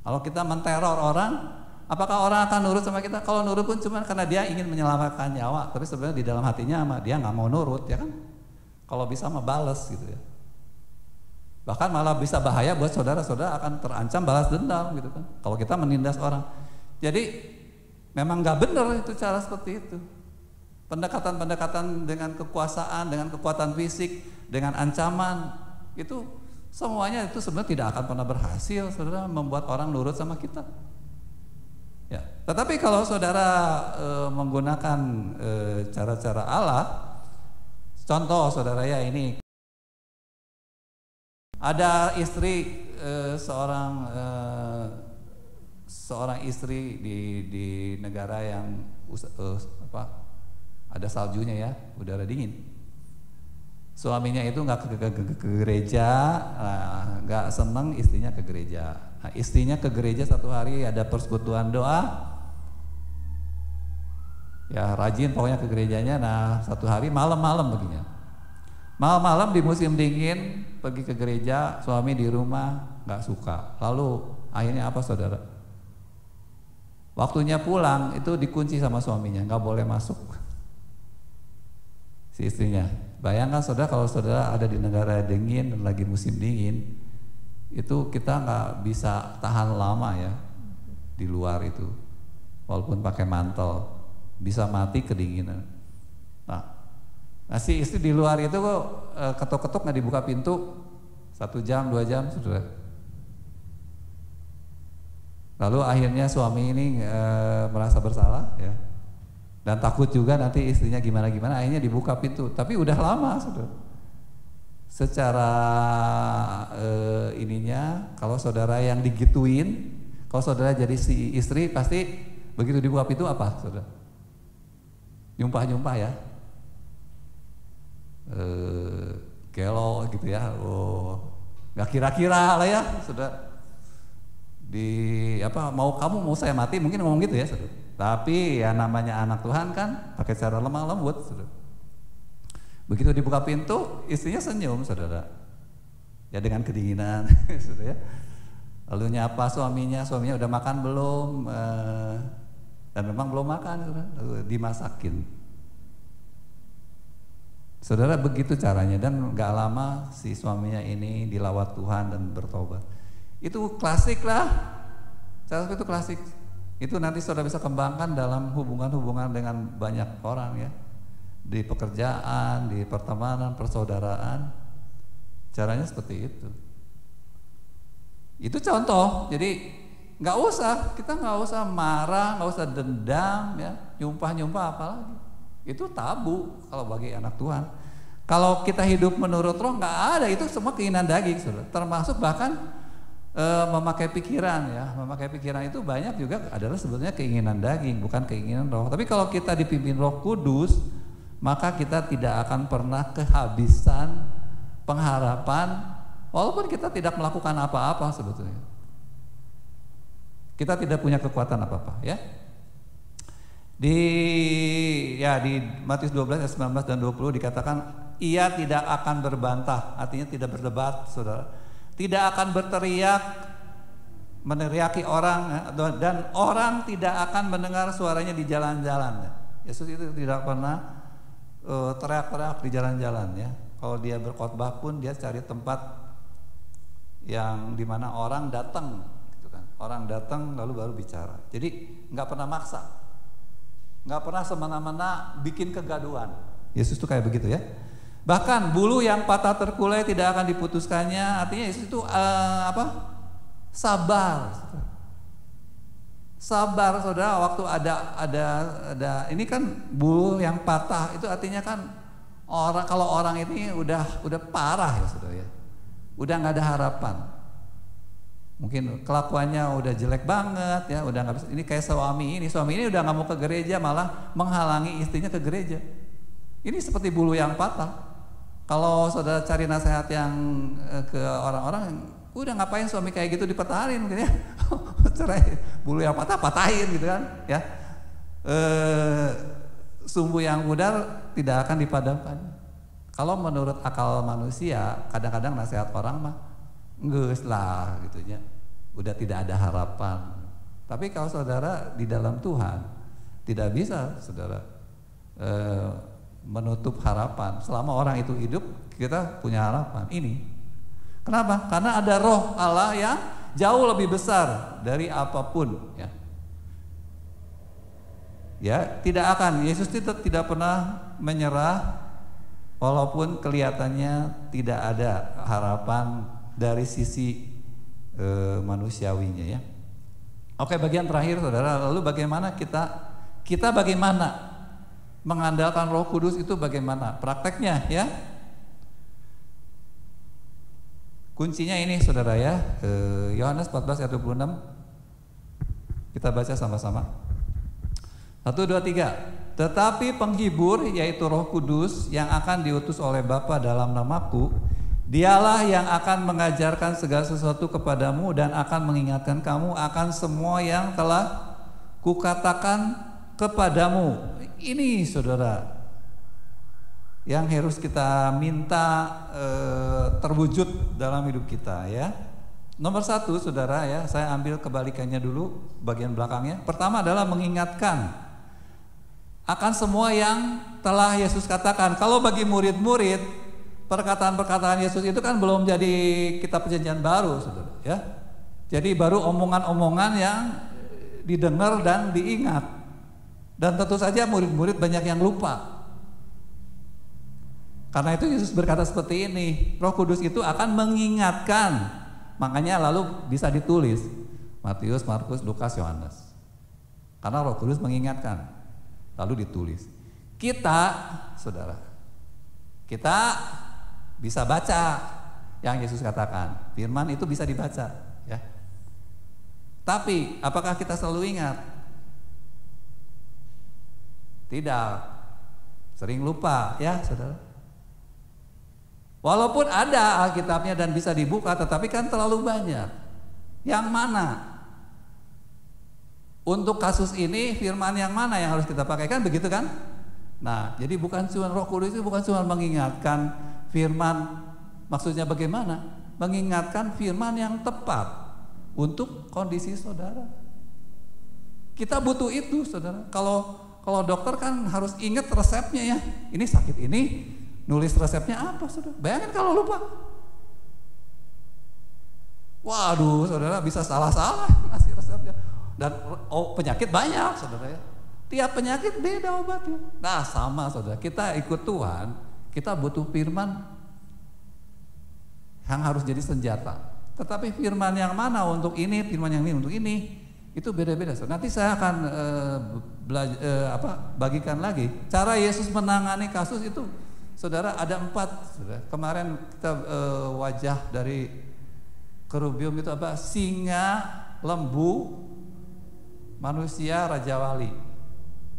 Kalau kita menteror orang, apakah orang akan nurut sama kita? Kalau nurut pun cuma karena dia ingin menyelamatkan nyawa, tapi sebenarnya di dalam hatinya dia nggak mau nurut, ya kan? Kalau bisa mah balas gitu ya. Bahkan malah bisa bahaya buat saudara-saudara, akan terancam balas dendam gitu kan. Kalau kita menindas orang. Jadi memang nggak benar itu cara seperti itu. Pendekatan-pendekatan dengan kekuasaan, dengan kekuatan fisik, dengan ancaman, itu semuanya itu sebenarnya tidak akan pernah berhasil, saudara, membuat orang nurut sama kita. Ya. Tetapi kalau saudara menggunakan cara-cara Allah, contoh saudara ya, ini ada istri, seorang istri di negara yang ada saljunya ya, udara dingin. Suaminya itu nggak ke gereja, nggak seneng istrinya ke gereja. Nah, istrinya ke gereja satu hari ada persekutuan doa, ya rajin pokoknya ke gerejanya. Nah satu hari malam-malam begini, malam-malam di musim dingin pergi ke gereja, suami di rumah nggak suka. Lalu akhirnya apa, saudara? Waktunya pulang itu dikunci sama suaminya, nggak boleh masuk si istrinya. Bayangkan saudara, kalau saudara ada di negara dingin dan lagi musim dingin, itu kita nggak bisa tahan lama ya di luar itu, walaupun pakai mantel, bisa mati kedinginan. Nah si istri di luar itu kok ketuk-ketuk nggak dibuka pintu 1 jam 2 jam, saudara. Lalu akhirnya suami ini merasa bersalah ya, dan takut juga nanti istrinya gimana-gimana, akhirnya dibuka pintu. Tapi udah lama, saudara. Secara ininya, kalau saudara yang digituin, Kalau saudara jadi si istri pasti begitu dibuka pintu apa saudara? Nyumpah-nyumpah ya. Gelo gitu ya. Oh, nggak kira-kira lah ya saudara. Mau kamu mau saya mati mungkin ngomong gitu ya saudara. Tapi ya namanya anak Tuhan kan pakai cara lemah lembut saudara. Begitu dibuka pintu istrinya senyum saudara. Ya dengan kedinginan saudara ya. Lalu nyapa suaminya udah makan belum? Dan memang belum makan saudara. Lalu dimasakin. Saudara begitu caranya dan gak lama si suaminya ini dilawat Tuhan dan bertobat. Itu klasik lah, cara itu klasik. Itu nanti saudara bisa kembangkan dalam hubungan-hubungan dengan banyak orang ya, di pekerjaan, di pertemanan, persaudaraan. Caranya seperti itu. Itu contoh. Jadi kita nggak usah marah, nggak usah dendam ya, nyumpah apalagi. Itu tabu kalau bagi anak Tuhan. Kalau kita hidup menurut roh nggak ada, itu semua keinginan daging, saudara. Termasuk bahkan memakai pikiran ya, memakai pikiran itu banyak juga adalah sebetulnya keinginan daging, bukan keinginan roh. Tapi kalau kita dipimpin Roh Kudus, maka kita tidak akan pernah kehabisan pengharapan, walaupun kita tidak melakukan apa-apa sebetulnya. Kita tidak punya kekuatan apa-apa ya. Di Matius 12 ayat 19 dan 20 dikatakan ia tidak akan berbantah, artinya tidak berdebat, saudara. Tidak akan berteriak, meneriaki orang, dan orang tidak akan mendengar suaranya di jalan-jalan. Yesus itu tidak pernah teriak-teriak di jalan-jalan ya. Kalau dia berkhotbah pun dia cari tempat yang dimana orang datang, gitu kan. Orang datang lalu baru bicara. Jadi nggak pernah maksa, nggak pernah semena-mena bikin kegaduhan. Yesus tuh kayak begitu ya. Bahkan bulu yang patah terkulai tidak akan diputuskannya. Artinya Yesus itu sabar. Sabar saudara. Waktu ada ini kan bulu yang patah itu artinya kan kalau orang ini udah parah ya saudara ya. Udah nggak ada harapan. Mungkin kelakuannya udah jelek banget ya. Udah nggak bisa. Ini kayak suami ini udah nggak mau ke gereja, malah menghalangi istrinya ke gereja. Ini seperti bulu yang patah. Kalau saudara cari nasihat yang ke orang-orang, udah ngapain suami kayak gitu dipertahanin gitu ya. Cerai, bulu yang patah patahin gitu kan ya. Sumbu yang pudar tidak akan dipadamkan. Kalau menurut akal manusia, kadang-kadang nasihat orang mah geus lah gitu ya. Udah tidak ada harapan. Tapi kalau saudara di dalam Tuhan tidak bisa saudara menutup harapan. Selama orang itu hidup, kita punya harapan. Ini kenapa? Karena ada roh Allah yang jauh lebih besar dari apapun ya. Ya, tidak akan, Yesus tidak pernah menyerah walaupun kelihatannya tidak ada harapan dari sisi manusiawinya ya. Oke, bagian terakhir saudara, lalu bagaimana kita bagaimana mengandalkan Roh Kudus itu bagaimana prakteknya ya? Kuncinya ini saudara ya, Yohanes 14 ayat 26. Kita baca sama-sama. 1, 2, 3. Tetapi penghibur yaitu Roh Kudus yang akan diutus oleh Bapa dalam namaku, dialah yang akan mengajarkan segala sesuatu kepadamu dan akan mengingatkan kamu akan semua yang telah kukatakan kepadamu. Ini saudara yang harus kita minta terwujud dalam hidup kita ya. Nomor 1 saudara ya, saya ambil kebalikannya dulu bagian belakangnya. Pertama adalah mengingatkan akan semua yang telah Yesus katakan. Kalau bagi murid-murid, perkataan-perkataan Yesus itu kan belum jadi kitab perjanjian baru saudara ya. Jadi baru omongan-omongan yang didengar dan diingat. Dan tentu saja murid-murid banyak yang lupa. Karena itu Yesus berkata seperti ini, Roh Kudus itu akan mengingatkan. Makanya lalu bisa ditulis Matius, Markus, Lukas, Yohanes. Karena Roh Kudus mengingatkan. Lalu ditulis. Kita, saudara, kita bisa baca yang Yesus katakan. Firman itu bisa dibaca, ya. Tapi apakah kita selalu ingat? Tidak. Sering lupa ya saudara. Walaupun ada Alkitabnya dan bisa dibuka, tetapi kan terlalu banyak. Yang mana? Untuk kasus ini firman yang mana yang harus kita pakai, kan begitu kan? Nah, jadi bukan cuma Roh Kudus itu bukan cuma mengingatkan firman, maksudnya bagaimana? Mengingatkan firman yang tepat untuk kondisi saudara. Kita butuh itu, saudara. Kalau dokter kan harus ingat resepnya ya. Ini sakit ini, nulis resepnya apa, saudara? Bayangin kalau lupa. Waduh, saudara bisa salah-salah ngasih resepnya. Dan penyakit banyak, saudara ya. Tiap penyakit beda obatnya. Nah, sama saudara. Kita ikut Tuhan, kita butuh firman yang harus jadi senjata. Tetapi firman yang mana untuk ini, firman yang ini untuk ini, itu beda-beda. Nanti saya akan bagikan lagi cara Yesus menangani kasus itu. Saudara, ada 4. Saudara. Kemarin kita wajah dari kerubium itu apa? Singa, lembu, manusia, raja wali.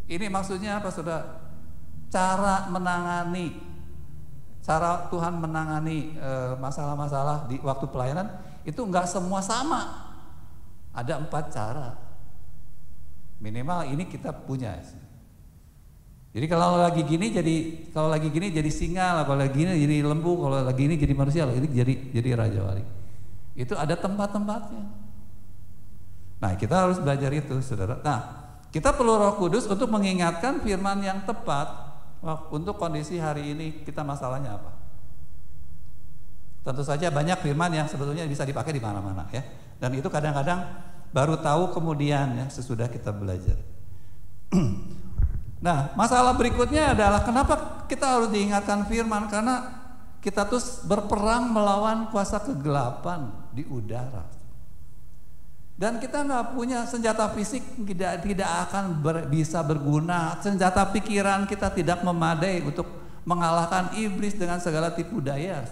Ini maksudnya apa, saudara? Cara menangani, cara Tuhan menangani masalah-masalah di waktu pelayanan itu enggak semua sama. Ada 4 cara. Minimal ini kita punya. Jadi kalau lagi gini jadi singa, kalau lagi gini jadi lembu, kalau lagi ini jadi manusia, ini jadi raja wali. Itu ada tempat-tempatnya. Nah, kita harus belajar itu, saudara. Nah, kita perlu Roh Kudus untuk mengingatkan firman yang tepat untuk kondisi hari ini kita masalahnya apa. Tentu saja banyak firman yang sebetulnya bisa dipakai di mana-mana ya. Dan itu kadang-kadang baru tahu kemudian ya sesudah kita belajar. Nah, masalah berikutnya adalah kenapa kita harus diingatkan firman, karena kita tuh berperang melawan kuasa kegelapan di udara. Dan kita nggak punya senjata fisik, tidak akan bisa berguna. Senjata pikiran kita tidak memadai untuk mengalahkan iblis dengan segala tipu daya.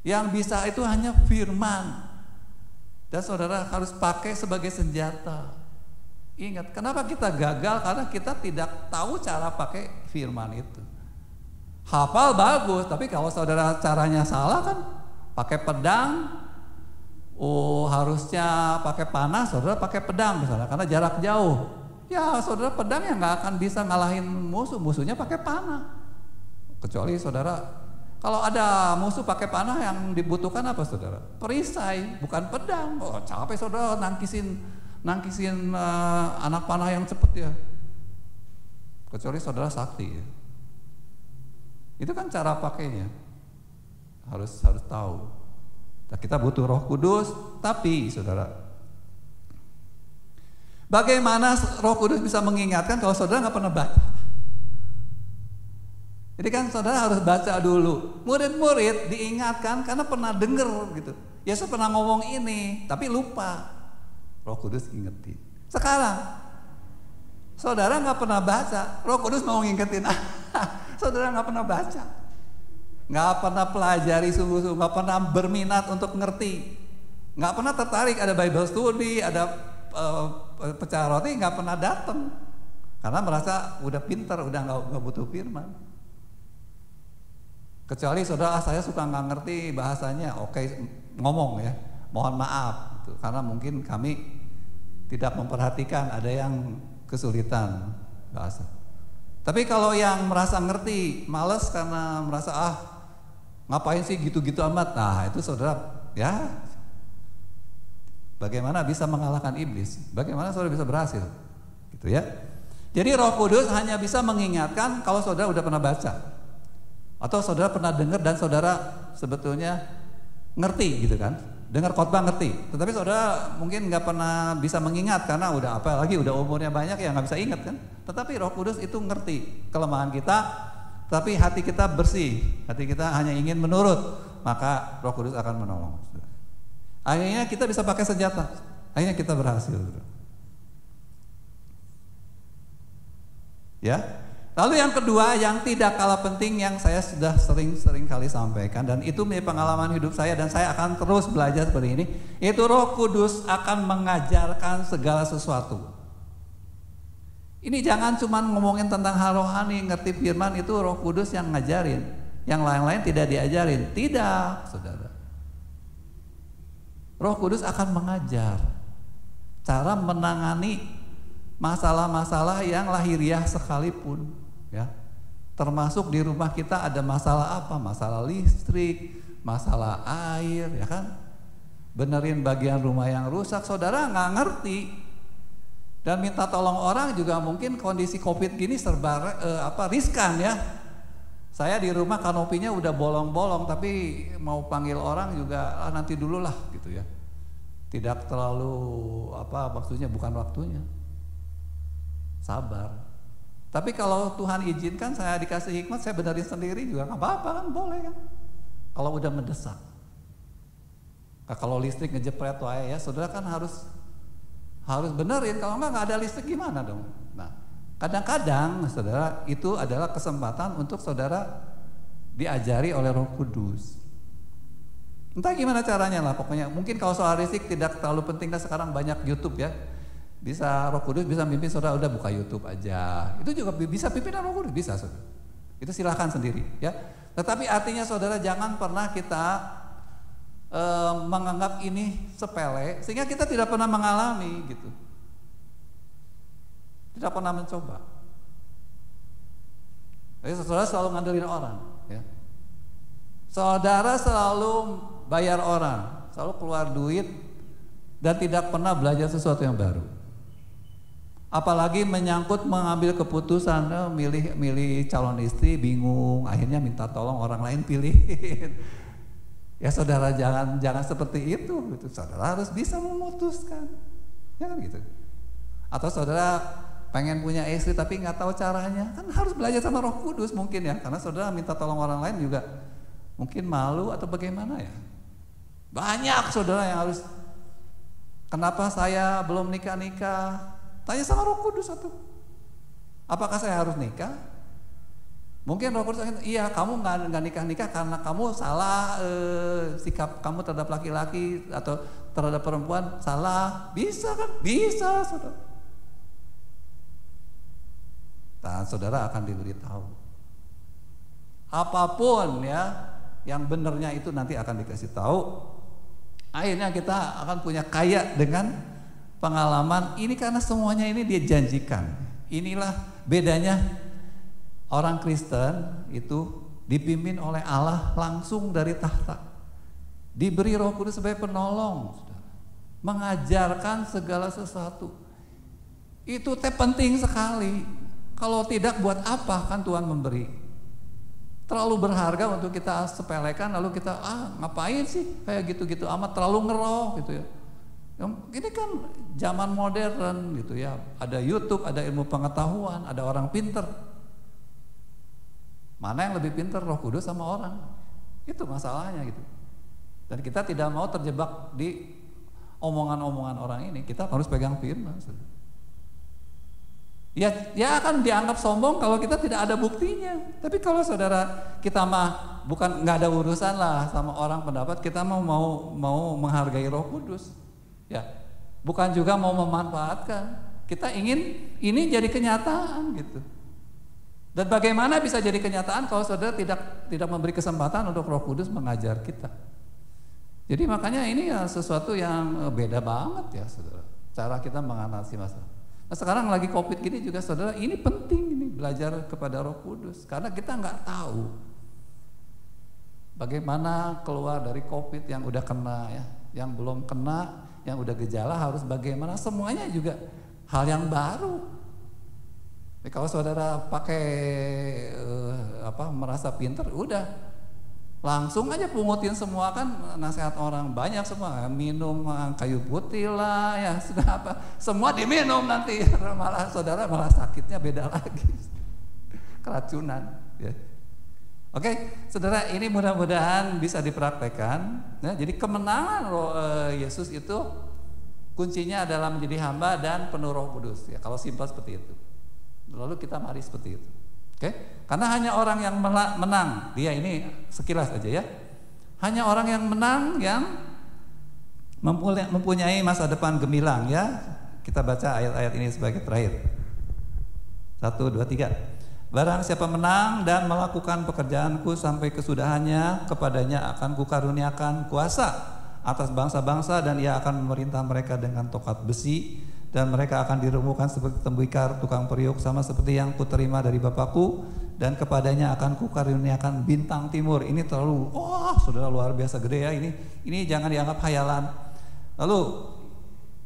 Yang bisa itu hanya firman. Dan saudara harus pakai sebagai senjata. Ingat, kenapa kita gagal? Karena kita tidak tahu cara pakai firman itu. Hafal bagus, tapi kalau saudara caranya salah kan, pakai pedang. Harusnya pakai panah, saudara pakai pedang misalnya, karena jarak jauh. Ya saudara, pedang yang nggak akan bisa ngalahin musuhnya pakai panah. Kecuali saudara, kalau ada musuh pakai panah yang dibutuhkan apa saudara? Perisai, bukan pedang. Capek saudara nangkisin anak panah yang cepet ya. Kecuali saudara sakti ya. Itu kan cara pakainya. Harus tahu. Nah, kita butuh Roh Kudus, tapi saudara, bagaimana Roh Kudus bisa mengingatkan kalau saudara nggak pernah baca? Jadi kan saudara harus baca dulu. Murid-murid diingatkan karena pernah dengar gitu. Yesus pernah ngomong ini, tapi lupa. Roh Kudus ingetin. Sekarang saudara nggak pernah baca, Roh Kudus mau ngingetin. Saudara nggak pernah baca, nggak pernah pelajari sungguh-sungguh, nggak pernah berminat untuk ngerti, nggak pernah tertarik ada Bible study, ada pecah roti, nggak pernah datang karena merasa udah pintar, udah nggak butuh firman. Kecuali saudara, saya suka nggak ngerti bahasanya, oke, ngomong ya, mohon maaf gitu, karena mungkin kami tidak memperhatikan ada yang kesulitan bahasa. Tapi kalau yang merasa ngerti, males karena merasa ngapain sih gitu-gitu amat, nah itu saudara ya, bagaimana bisa mengalahkan iblis, bagaimana saudara bisa berhasil gitu ya. Jadi Roh Kudus hanya bisa mengingatkan kalau saudara udah pernah baca, atau saudara pernah dengar dan saudara sebetulnya ngerti gitu kan, dengar khotbah ngerti, tetapi saudara mungkin nggak pernah bisa mengingat karena udah apalagi udah umurnya banyak ya nggak bisa ingat kan. Tetapi Roh Kudus itu ngerti kelemahan kita, tapi hati kita bersih, hati kita hanya ingin menurut, maka Roh Kudus akan menolong. Akhirnya kita bisa pakai senjata, akhirnya kita berhasil. Ya, Lalu yang kedua yang tidak kalah penting yang saya sudah sering kali sampaikan dan itu menjadi pengalaman hidup saya dan saya akan terus belajar seperti ini, itu Roh Kudus akan mengajarkan segala sesuatu. Ini jangan cuma ngomongin tentang hal rohani, ngerti firman itu Roh Kudus yang ngajarin, yang lain-lain tidak diajarin. Tidak, saudara. Roh Kudus akan mengajar cara menangani masalah-masalah yang lahiriah sekalipun, ya. Termasuk di rumah kita ada masalah apa? Masalah listrik, masalah air, ya kan? Benerin bagian rumah yang rusak, saudara nggak ngerti. Dan minta tolong orang juga mungkin kondisi Covid gini serba riskan ya. Saya di rumah kanopinya udah bolong-bolong tapi mau panggil orang juga nanti dulu lah gitu ya. Tidak terlalu maksudnya bukan waktunya. Sabar. Tapi kalau Tuhan izinkan saya dikasih hikmat saya benerin sendiri juga nggak apa-apa kan, boleh kan. Kalau udah mendesak. Nah, kalau listrik ngejepret ya saudara kan harus benerin, kalau nggak ada listrik gimana dong. Nah, kadang-kadang saudara itu adalah kesempatan untuk saudara diajari oleh Roh Kudus. Entah gimana caranya lah pokoknya. Mungkin kalau soal listrik tidak terlalu penting, kan sekarang banyak YouTube ya. Bisa Roh Kudus bisa mimpin saudara, udah buka YouTube aja. Itu juga bisa pimpinan Roh Kudus, bisa saudara. Itu silahkan sendiri ya. Tetapi artinya saudara jangan pernah kita menganggap ini sepele sehingga kita tidak pernah mengalami gitu, tidak pernah mencoba. Jadi saudara selalu ngandelin orang ya. Saudara selalu bayar orang, selalu keluar duit dan tidak pernah belajar sesuatu yang baru. Apalagi menyangkut mengambil keputusan, milih calon istri bingung, akhirnya minta tolong orang lain pilihin. Ya saudara jangan seperti itu gitu. Saudara harus bisa memutuskan, ya kan gitu. Atau saudara pengen punya istri tapi nggak tahu caranya, kan harus belajar sama Roh Kudus mungkin ya, karena saudara minta tolong orang lain juga mungkin malu atau bagaimana ya. Banyak saudara yang harus, kenapa saya belum nikah? Tanya sama Roh Kudus satu. Apakah saya harus nikah? Mungkin Roh Kudus akan, iya kamu nggak nikah karena kamu salah, sikap kamu terhadap laki-laki atau terhadap perempuan salah. Bisa kan? Bisa saudara. Dan saudara akan diberitahu. Apapun ya yang benernya itu nanti akan dikasih tahu. Akhirnya kita akan punya kaya dengan pengalaman ini karena semuanya ini dia janjikan. Inilah bedanya. Orang Kristen itu dipimpin oleh Allah langsung dari tahta, diberi Roh Kudus sebagai penolong, saudara. Mengajarkan segala sesuatu. Itu penting sekali. Kalau tidak buat apa kan Tuhan memberi? Terlalu berharga untuk kita sepelekan lalu kita ngapain sih kayak gitu-gitu amat, terlalu ngeroh gitu ya. Ini kan zaman modern gitu ya. Ada YouTube, ada ilmu pengetahuan, ada orang pinter. Mana yang lebih pintar, Roh Kudus sama orang? Itu masalahnya gitu. Dan kita tidak mau terjebak di omongan-omongan orang ini. Kita harus pegang firman. Ya akan dianggap sombong kalau kita tidak ada buktinya. Tapi kalau saudara kita mah bukan nggak ada urusan lah sama orang pendapat, kita mau menghargai Roh Kudus. Ya, bukan juga mau memanfaatkan. Kita ingin ini jadi kenyataan gitu. Dan bagaimana bisa jadi kenyataan kalau saudara tidak memberi kesempatan untuk Roh Kudus mengajar kita. Jadi makanya ini ya sesuatu yang beda banget ya saudara. Cara kita mengatasi masalah. Nah sekarang lagi Covid gini juga saudara, ini penting ini belajar kepada Roh Kudus. Karena kita nggak tahu bagaimana keluar dari Covid yang udah kena ya. Yang belum kena, yang udah gejala harus bagaimana, semuanya juga hal yang baru. Kalau saudara pakai merasa pintar, udah langsung aja pungutin semua kan nasihat orang banyak semua, minum kayu putih lah ya sudah semua diminum nanti malah saudara malah sakitnya beda lagi, keracunan. Ya. Oke, saudara ini mudah-mudahan bisa dipraktekkan. Ya, jadi kemenangan Yesus itu kuncinya adalah menjadi hamba dan penuh Roh Kudus. Ya, kalau simpel seperti itu. Lalu kita mari seperti itu. Oke? Karena hanya orang yang menang, dia ini sekilas aja ya. Hanya orang yang menang yang mempunyai masa depan gemilang ya. Kita baca ayat-ayat ini sebagai terakhir. 1, 2, 3. Barang siapa menang dan melakukan pekerjaanku sampai kesudahannya, kepadanya akan kukaruniakan kuasa atas bangsa-bangsa, dan ia akan memerintah mereka dengan tongkat besi, dan mereka akan diremukkan seperti tembikar tukang periuk, sama seperti yang kuterima dari Bapakku, dan kepadanya akan kukaruniakan bintang timur. Ini terlalu, saudara, luar biasa gede ya ini. Ini jangan dianggap khayalan. Lalu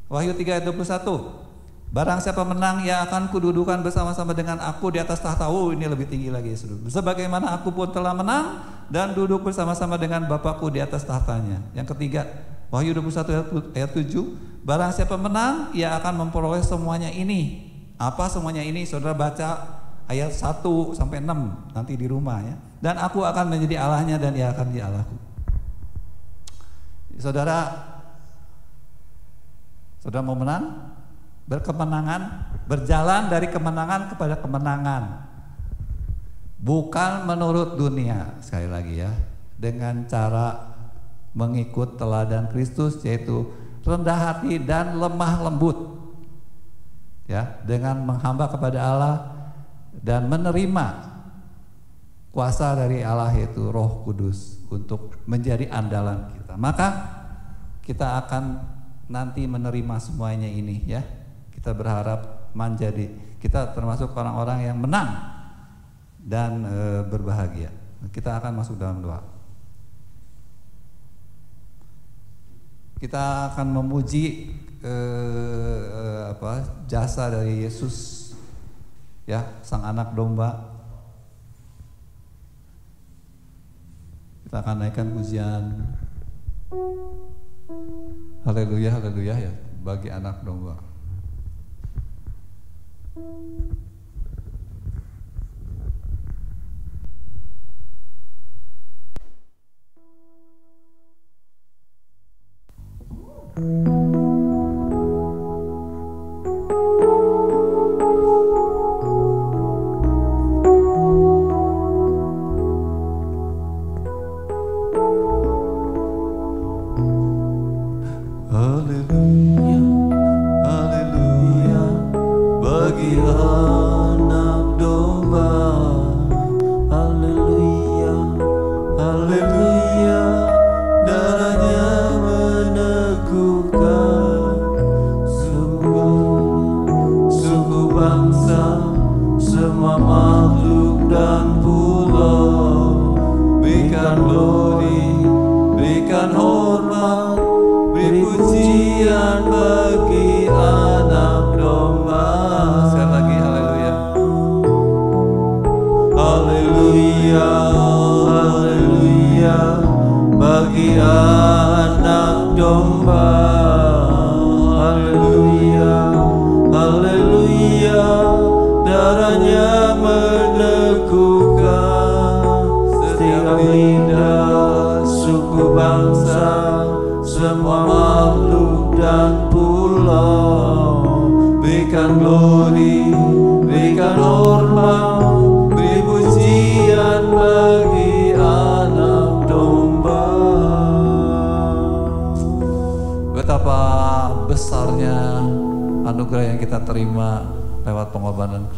Wahyu 3 ayat 21. Barang siapa menang, ia akan kududukan bersama-sama dengan aku di atas tahta. Ini lebih tinggi lagi, saudara. Sebagaimana aku pun telah menang dan duduk bersama-sama dengan Bapakku di atas tahtanya. Yang ketiga, Wahyu 21 ayat 7. Barang siapa menang, ia akan memperoleh semuanya ini. Apa semuanya ini? Saudara baca ayat 1 sampai 6 nanti di rumah ya. Dan aku akan menjadi Allahnya dan ia akan menjadi Allahku. Saudara mau menang? Berkemenangan, berjalan dari kemenangan kepada kemenangan, bukan menurut dunia. Sekali lagi ya, dengan cara mengikut teladan Kristus, yaitu rendah hati dan lemah lembut ya, dengan menghamba kepada Allah dan menerima kuasa dari Allah, yaitu Roh Kudus, untuk menjadi andalan kita. Maka kita akan nanti menerima semuanya ini ya. Kita berharap kita termasuk orang-orang yang menang dan berbahagia. Kita akan masuk dalam doa. Kita akan memuji jasa dari Yesus ya, Sang Anak Domba. Kita akan naikkan pujian haleluya, haleluya ya, bagi Anak Domba.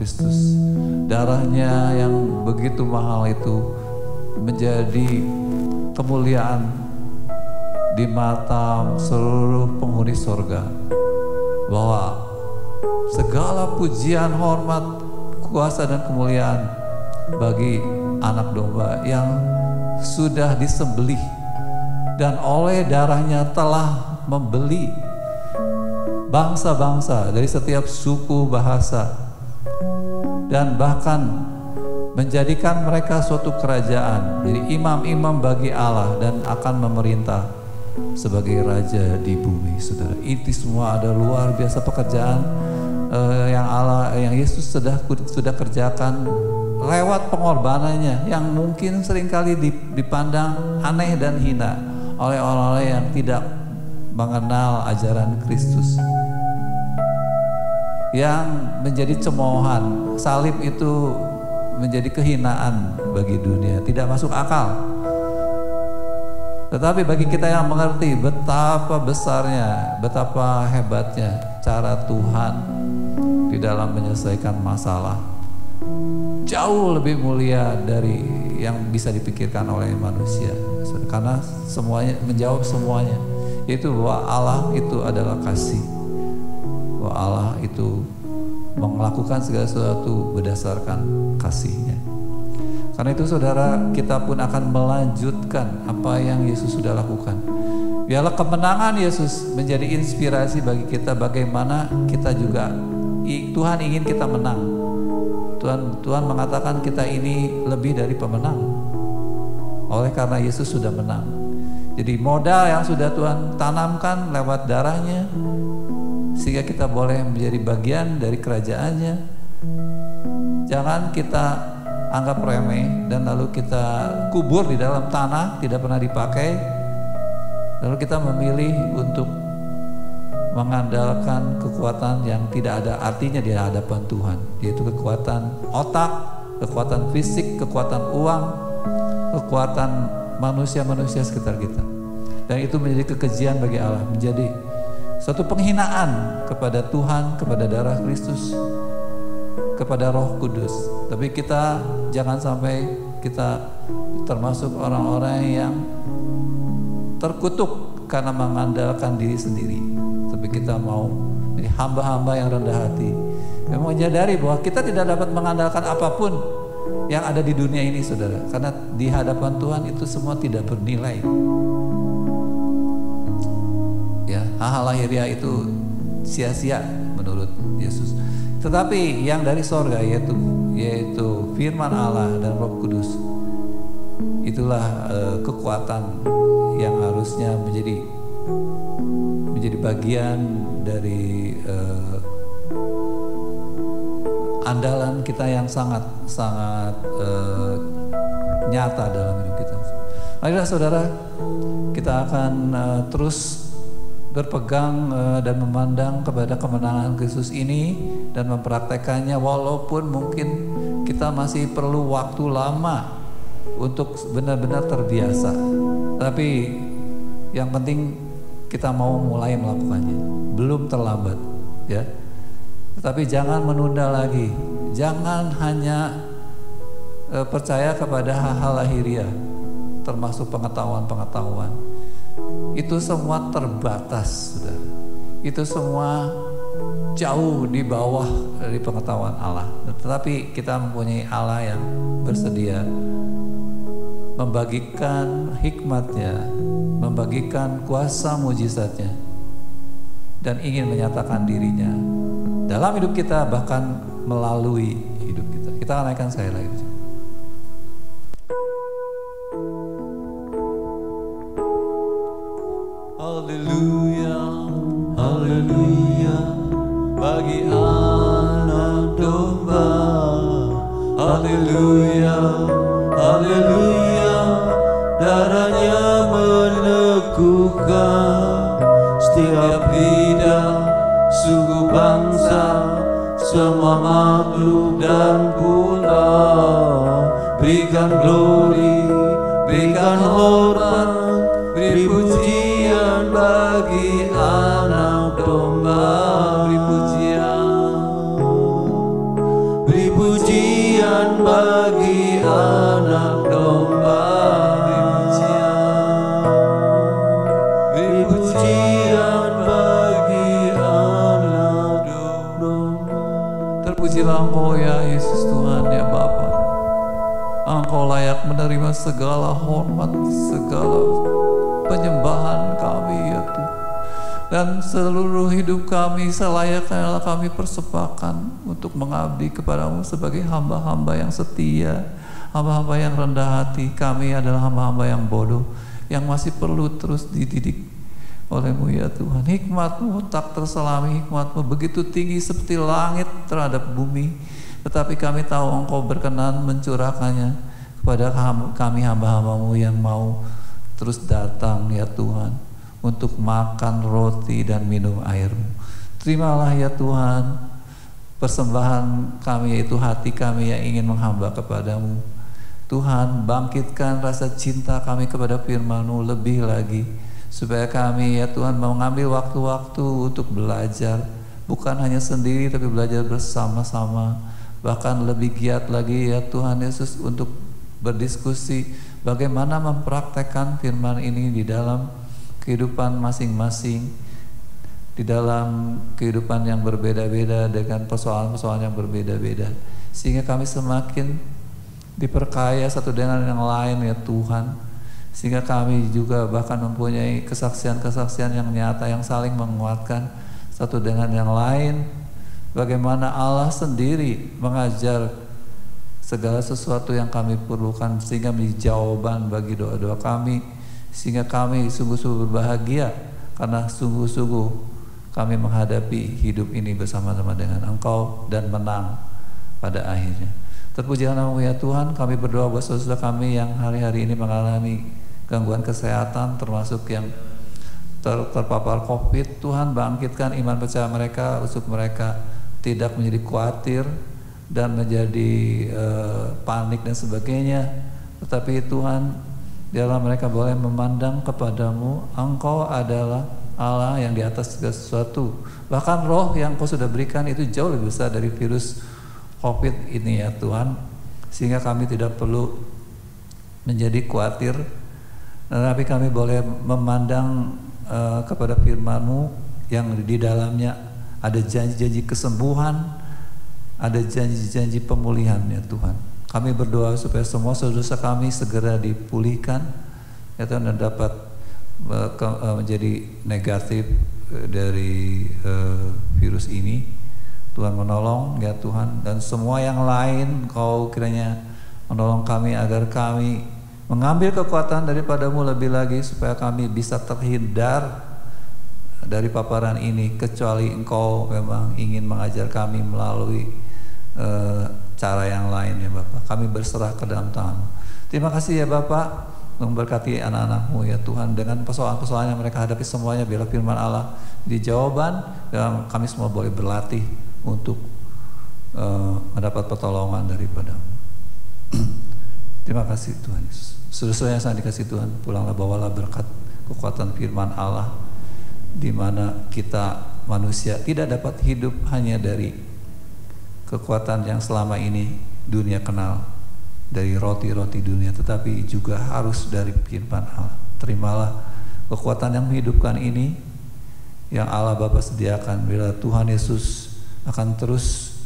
Kristus, darahnya yang begitu mahal itu menjadi kemuliaan di mata seluruh penghuni sorga, bahwa segala pujian, hormat, kuasa dan kemuliaan bagi Anak Domba yang sudah disembelih dan oleh darahnya telah membeli bangsa-bangsa dari setiap suku, bahasa, dan bahkan menjadikan mereka suatu kerajaan, jadi imam-imam bagi Allah, dan akan memerintah sebagai raja di bumi. Saudara, itu semua ada luar biasa pekerjaan yang Yesus sudah kerjakan lewat pengorbanannya, yang mungkin seringkali dipandang aneh dan hina oleh orang-orang yang tidak mengenal ajaran Kristus, yang menjadi cemoohan. Salib itu menjadi kehinaan bagi dunia, tidak masuk akal. Tetapi bagi kita yang mengerti betapa besarnya, betapa hebatnya cara Tuhan di dalam menyelesaikan masalah, jauh lebih mulia dari yang bisa dipikirkan oleh manusia. Karena semuanya menjawab semuanya, yaitu bahwa Allah itu adalah kasih, bahwa Allah itu melakukan segala sesuatu berdasarkan kasih-Nya. Karena itu saudara, kita pun akan melanjutkan apa yang Yesus sudah lakukan. Biarlah kemenangan Yesus menjadi inspirasi bagi kita, bagaimana kita juga, Tuhan ingin kita menang. Tuhan mengatakan kita ini lebih dari pemenang. Oleh karena Yesus sudah menang. Jadi modal yang sudah Tuhan tanamkan lewat darahnya, sehingga kita boleh menjadi bagian dari kerajaan-Nya. Jangan kita anggap remeh dan lalu kita kubur di dalam tanah, tidak pernah dipakai. Lalu kita memilih untuk mengandalkan kekuatan yang tidak ada artinya di hadapan Tuhan, yaitu kekuatan otak, kekuatan fisik, kekuatan uang, kekuatan manusia-manusia sekitar kita. Dan itu menjadi kekejian bagi Allah, menjadi suatu penghinaan kepada Tuhan, kepada darah Kristus, kepada Roh Kudus. Tapi kita jangan sampai kita termasuk orang-orang yang terkutuk karena mengandalkan diri sendiri. Tapi kita mau menjadi hamba-hamba yang rendah hati, yang menyadari bahwa kita tidak dapat mengandalkan apapun yang ada di dunia ini, saudara. Karena di hadapan Tuhan itu semua tidak bernilai. Ya, hal-hal lahiriah itu sia-sia menurut Yesus. Tetapi yang dari sorga, yaitu firman Allah dan Roh Kudus, itulah kekuatan yang harusnya menjadi bagian dari andalan kita yang sangat nyata dalam hidup kita. Marilah saudara, kita akan terus berpegang dan memandang kepada kemenangan Kristus ini dan mempraktekannya, walaupun mungkin kita masih perlu waktu lama untuk benar-benar terbiasa. Tapi yang penting kita mau mulai melakukannya, belum terlambat, ya. Tetapi jangan menunda lagi, jangan hanya percaya kepada hal-hal lahiriah, termasuk pengetahuan-pengetahuan. Itu semua terbatas, saudara. Itu semua jauh di bawah dari pengetahuan Allah. Tetapi kita mempunyai Allah yang bersedia membagikan hikmat-Nya, membagikan kuasa mujizat-Nya, dan ingin menyatakan diri-Nya dalam hidup kita, bahkan melalui hidup kita. Kita akan naikkan sekali lagi. Haleluya, haleluya, bagi anak domba. Haleluya, haleluya, darahnya meneguhkan setiap lidah, suku, bangsa, semua makhluk dan pula. Berikan glory, berikan hormat, beri pujian bagi anak domba. Beri pujian bagi anak domba. Beri pujian bagi anak domba. Terpujilah Engkau ya Yesus Tuhan ya Bapa. Engkau layak menerima segala hormat, segala penyembahan kami ya Tuhan. Dan seluruh hidup kami selayaknya kami persembahkan untuk mengabdi kepadamu sebagai hamba-hamba yang setia, hamba-hamba yang rendah hati. Kami adalah hamba-hamba yang bodoh, yang masih perlu terus dididik oleh-Mu ya Tuhan. Hikmat-Mu tak terselami, hikmat-Mu begitu tinggi seperti langit terhadap bumi. Tetapi kami tahu Engkau berkenan mencurahkannya kepada kami hamba-hamba-Mu yang mau terus datang ya Tuhan, untuk makan roti dan minum air-Mu. Terimalah ya Tuhan persembahan kami, yaitu hati kami yang ingin menghamba kepadamu. Tuhan, bangkitkan rasa cinta kami kepada firman-Mu lebih lagi, supaya kami ya Tuhan mau mengambil waktu-waktu untuk belajar, bukan hanya sendiri tapi belajar bersama-sama, bahkan lebih giat lagi ya Tuhan Yesus untuk berdiskusi bagaimana mempraktekkan firman ini di dalam kehidupan masing-masing, di dalam kehidupan yang berbeda-beda dengan persoalan-persoalan yang berbeda-beda, sehingga kami semakin diperkaya satu dengan yang lain ya Tuhan, sehingga kami juga bahkan mempunyai kesaksian-kesaksian yang nyata yang saling menguatkan satu dengan yang lain, bagaimana Allah sendiri mengajar segala sesuatu yang kami perlukan sehingga menjadi jawaban bagi doa-doa kami, sehingga kami sungguh-sungguh berbahagia karena sungguh-sungguh kami menghadapi hidup ini bersama-sama dengan Engkau dan menang pada akhirnya. Terpujilah nama-Mu ya Tuhan. Kami berdoa buat saudara kami yang hari-hari ini mengalami gangguan kesehatan, termasuk yang terpapar COVID. Tuhan, bangkitkan iman percaya mereka, untuk mereka tidak menjadi khawatir dan menjadi panik dan sebagainya, tetapi Tuhan, biarlah mereka boleh memandang kepadamu. Engkau adalah Allah yang di atas segala sesuatu. Bahkan roh yang Kau sudah berikan itu jauh lebih besar dari virus COVID ini ya Tuhan, sehingga kami tidak perlu menjadi khawatir, tetapi kami boleh memandang kepada firman-Mu yang di dalamnya ada janji-janji kesembuhan, ada janji-janji pemulihan ya Tuhan. Kami berdoa supaya semua dosa kami segera dipulihkan ya Tuhan, dan dapat menjadi negatif dari virus ini. Tuhan menolong ya Tuhan, dan semua yang lain Kau kiranya menolong kami agar kami mengambil kekuatan daripada-Mu lebih lagi, supaya kami bisa terhindar dari paparan ini, kecuali Engkau memang ingin mengajar kami melalui cara yang lain ya Bapak. Kami berserah ke dalam tangan-Mu. Terima kasih ya Bapak, memberkati anak-anak-Mu ya Tuhan, dengan persoalan-persoalan yang mereka hadapi semuanya, biarlah firman Allah di jawaban, dan kami semua boleh berlatih untuk mendapat pertolongan daripada-Mu. Terima kasih Tuhan Yesus. Saudara yang sangat dikasih Tuhan, pulanglah bawalah berkat kekuatan firman Allah, di mana kita manusia tidak dapat hidup hanya dari kekuatan yang selama ini dunia kenal, dari roti-roti dunia, tetapi juga harus dari firman Allah. Terimalah kekuatan yang menghidupkan ini yang Allah Bapa sediakan, bila Tuhan Yesus akan terus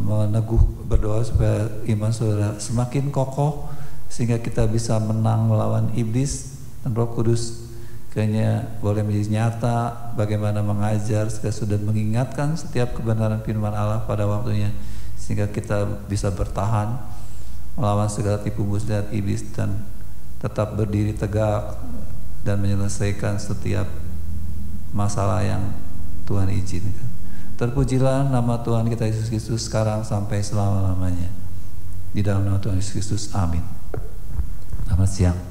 meneguh berdoa supaya iman saudara semakin kokoh, sehingga kita bisa menang melawan iblis, dan Roh Kudus kiranya boleh menjadi nyata bagaimana mengajar dan mengingatkan setiap kebenaran firman Allah pada waktunya, sehingga kita bisa bertahan melawan segala tipu muslihat iblis dan tetap berdiri tegak dan menyelesaikan setiap masalah yang Tuhan izinkan. Terpujilah nama Tuhan kita Yesus Kristus sekarang sampai selama-lamanya. Di dalam nama Tuhan Yesus Kristus, amin. Selamat siang.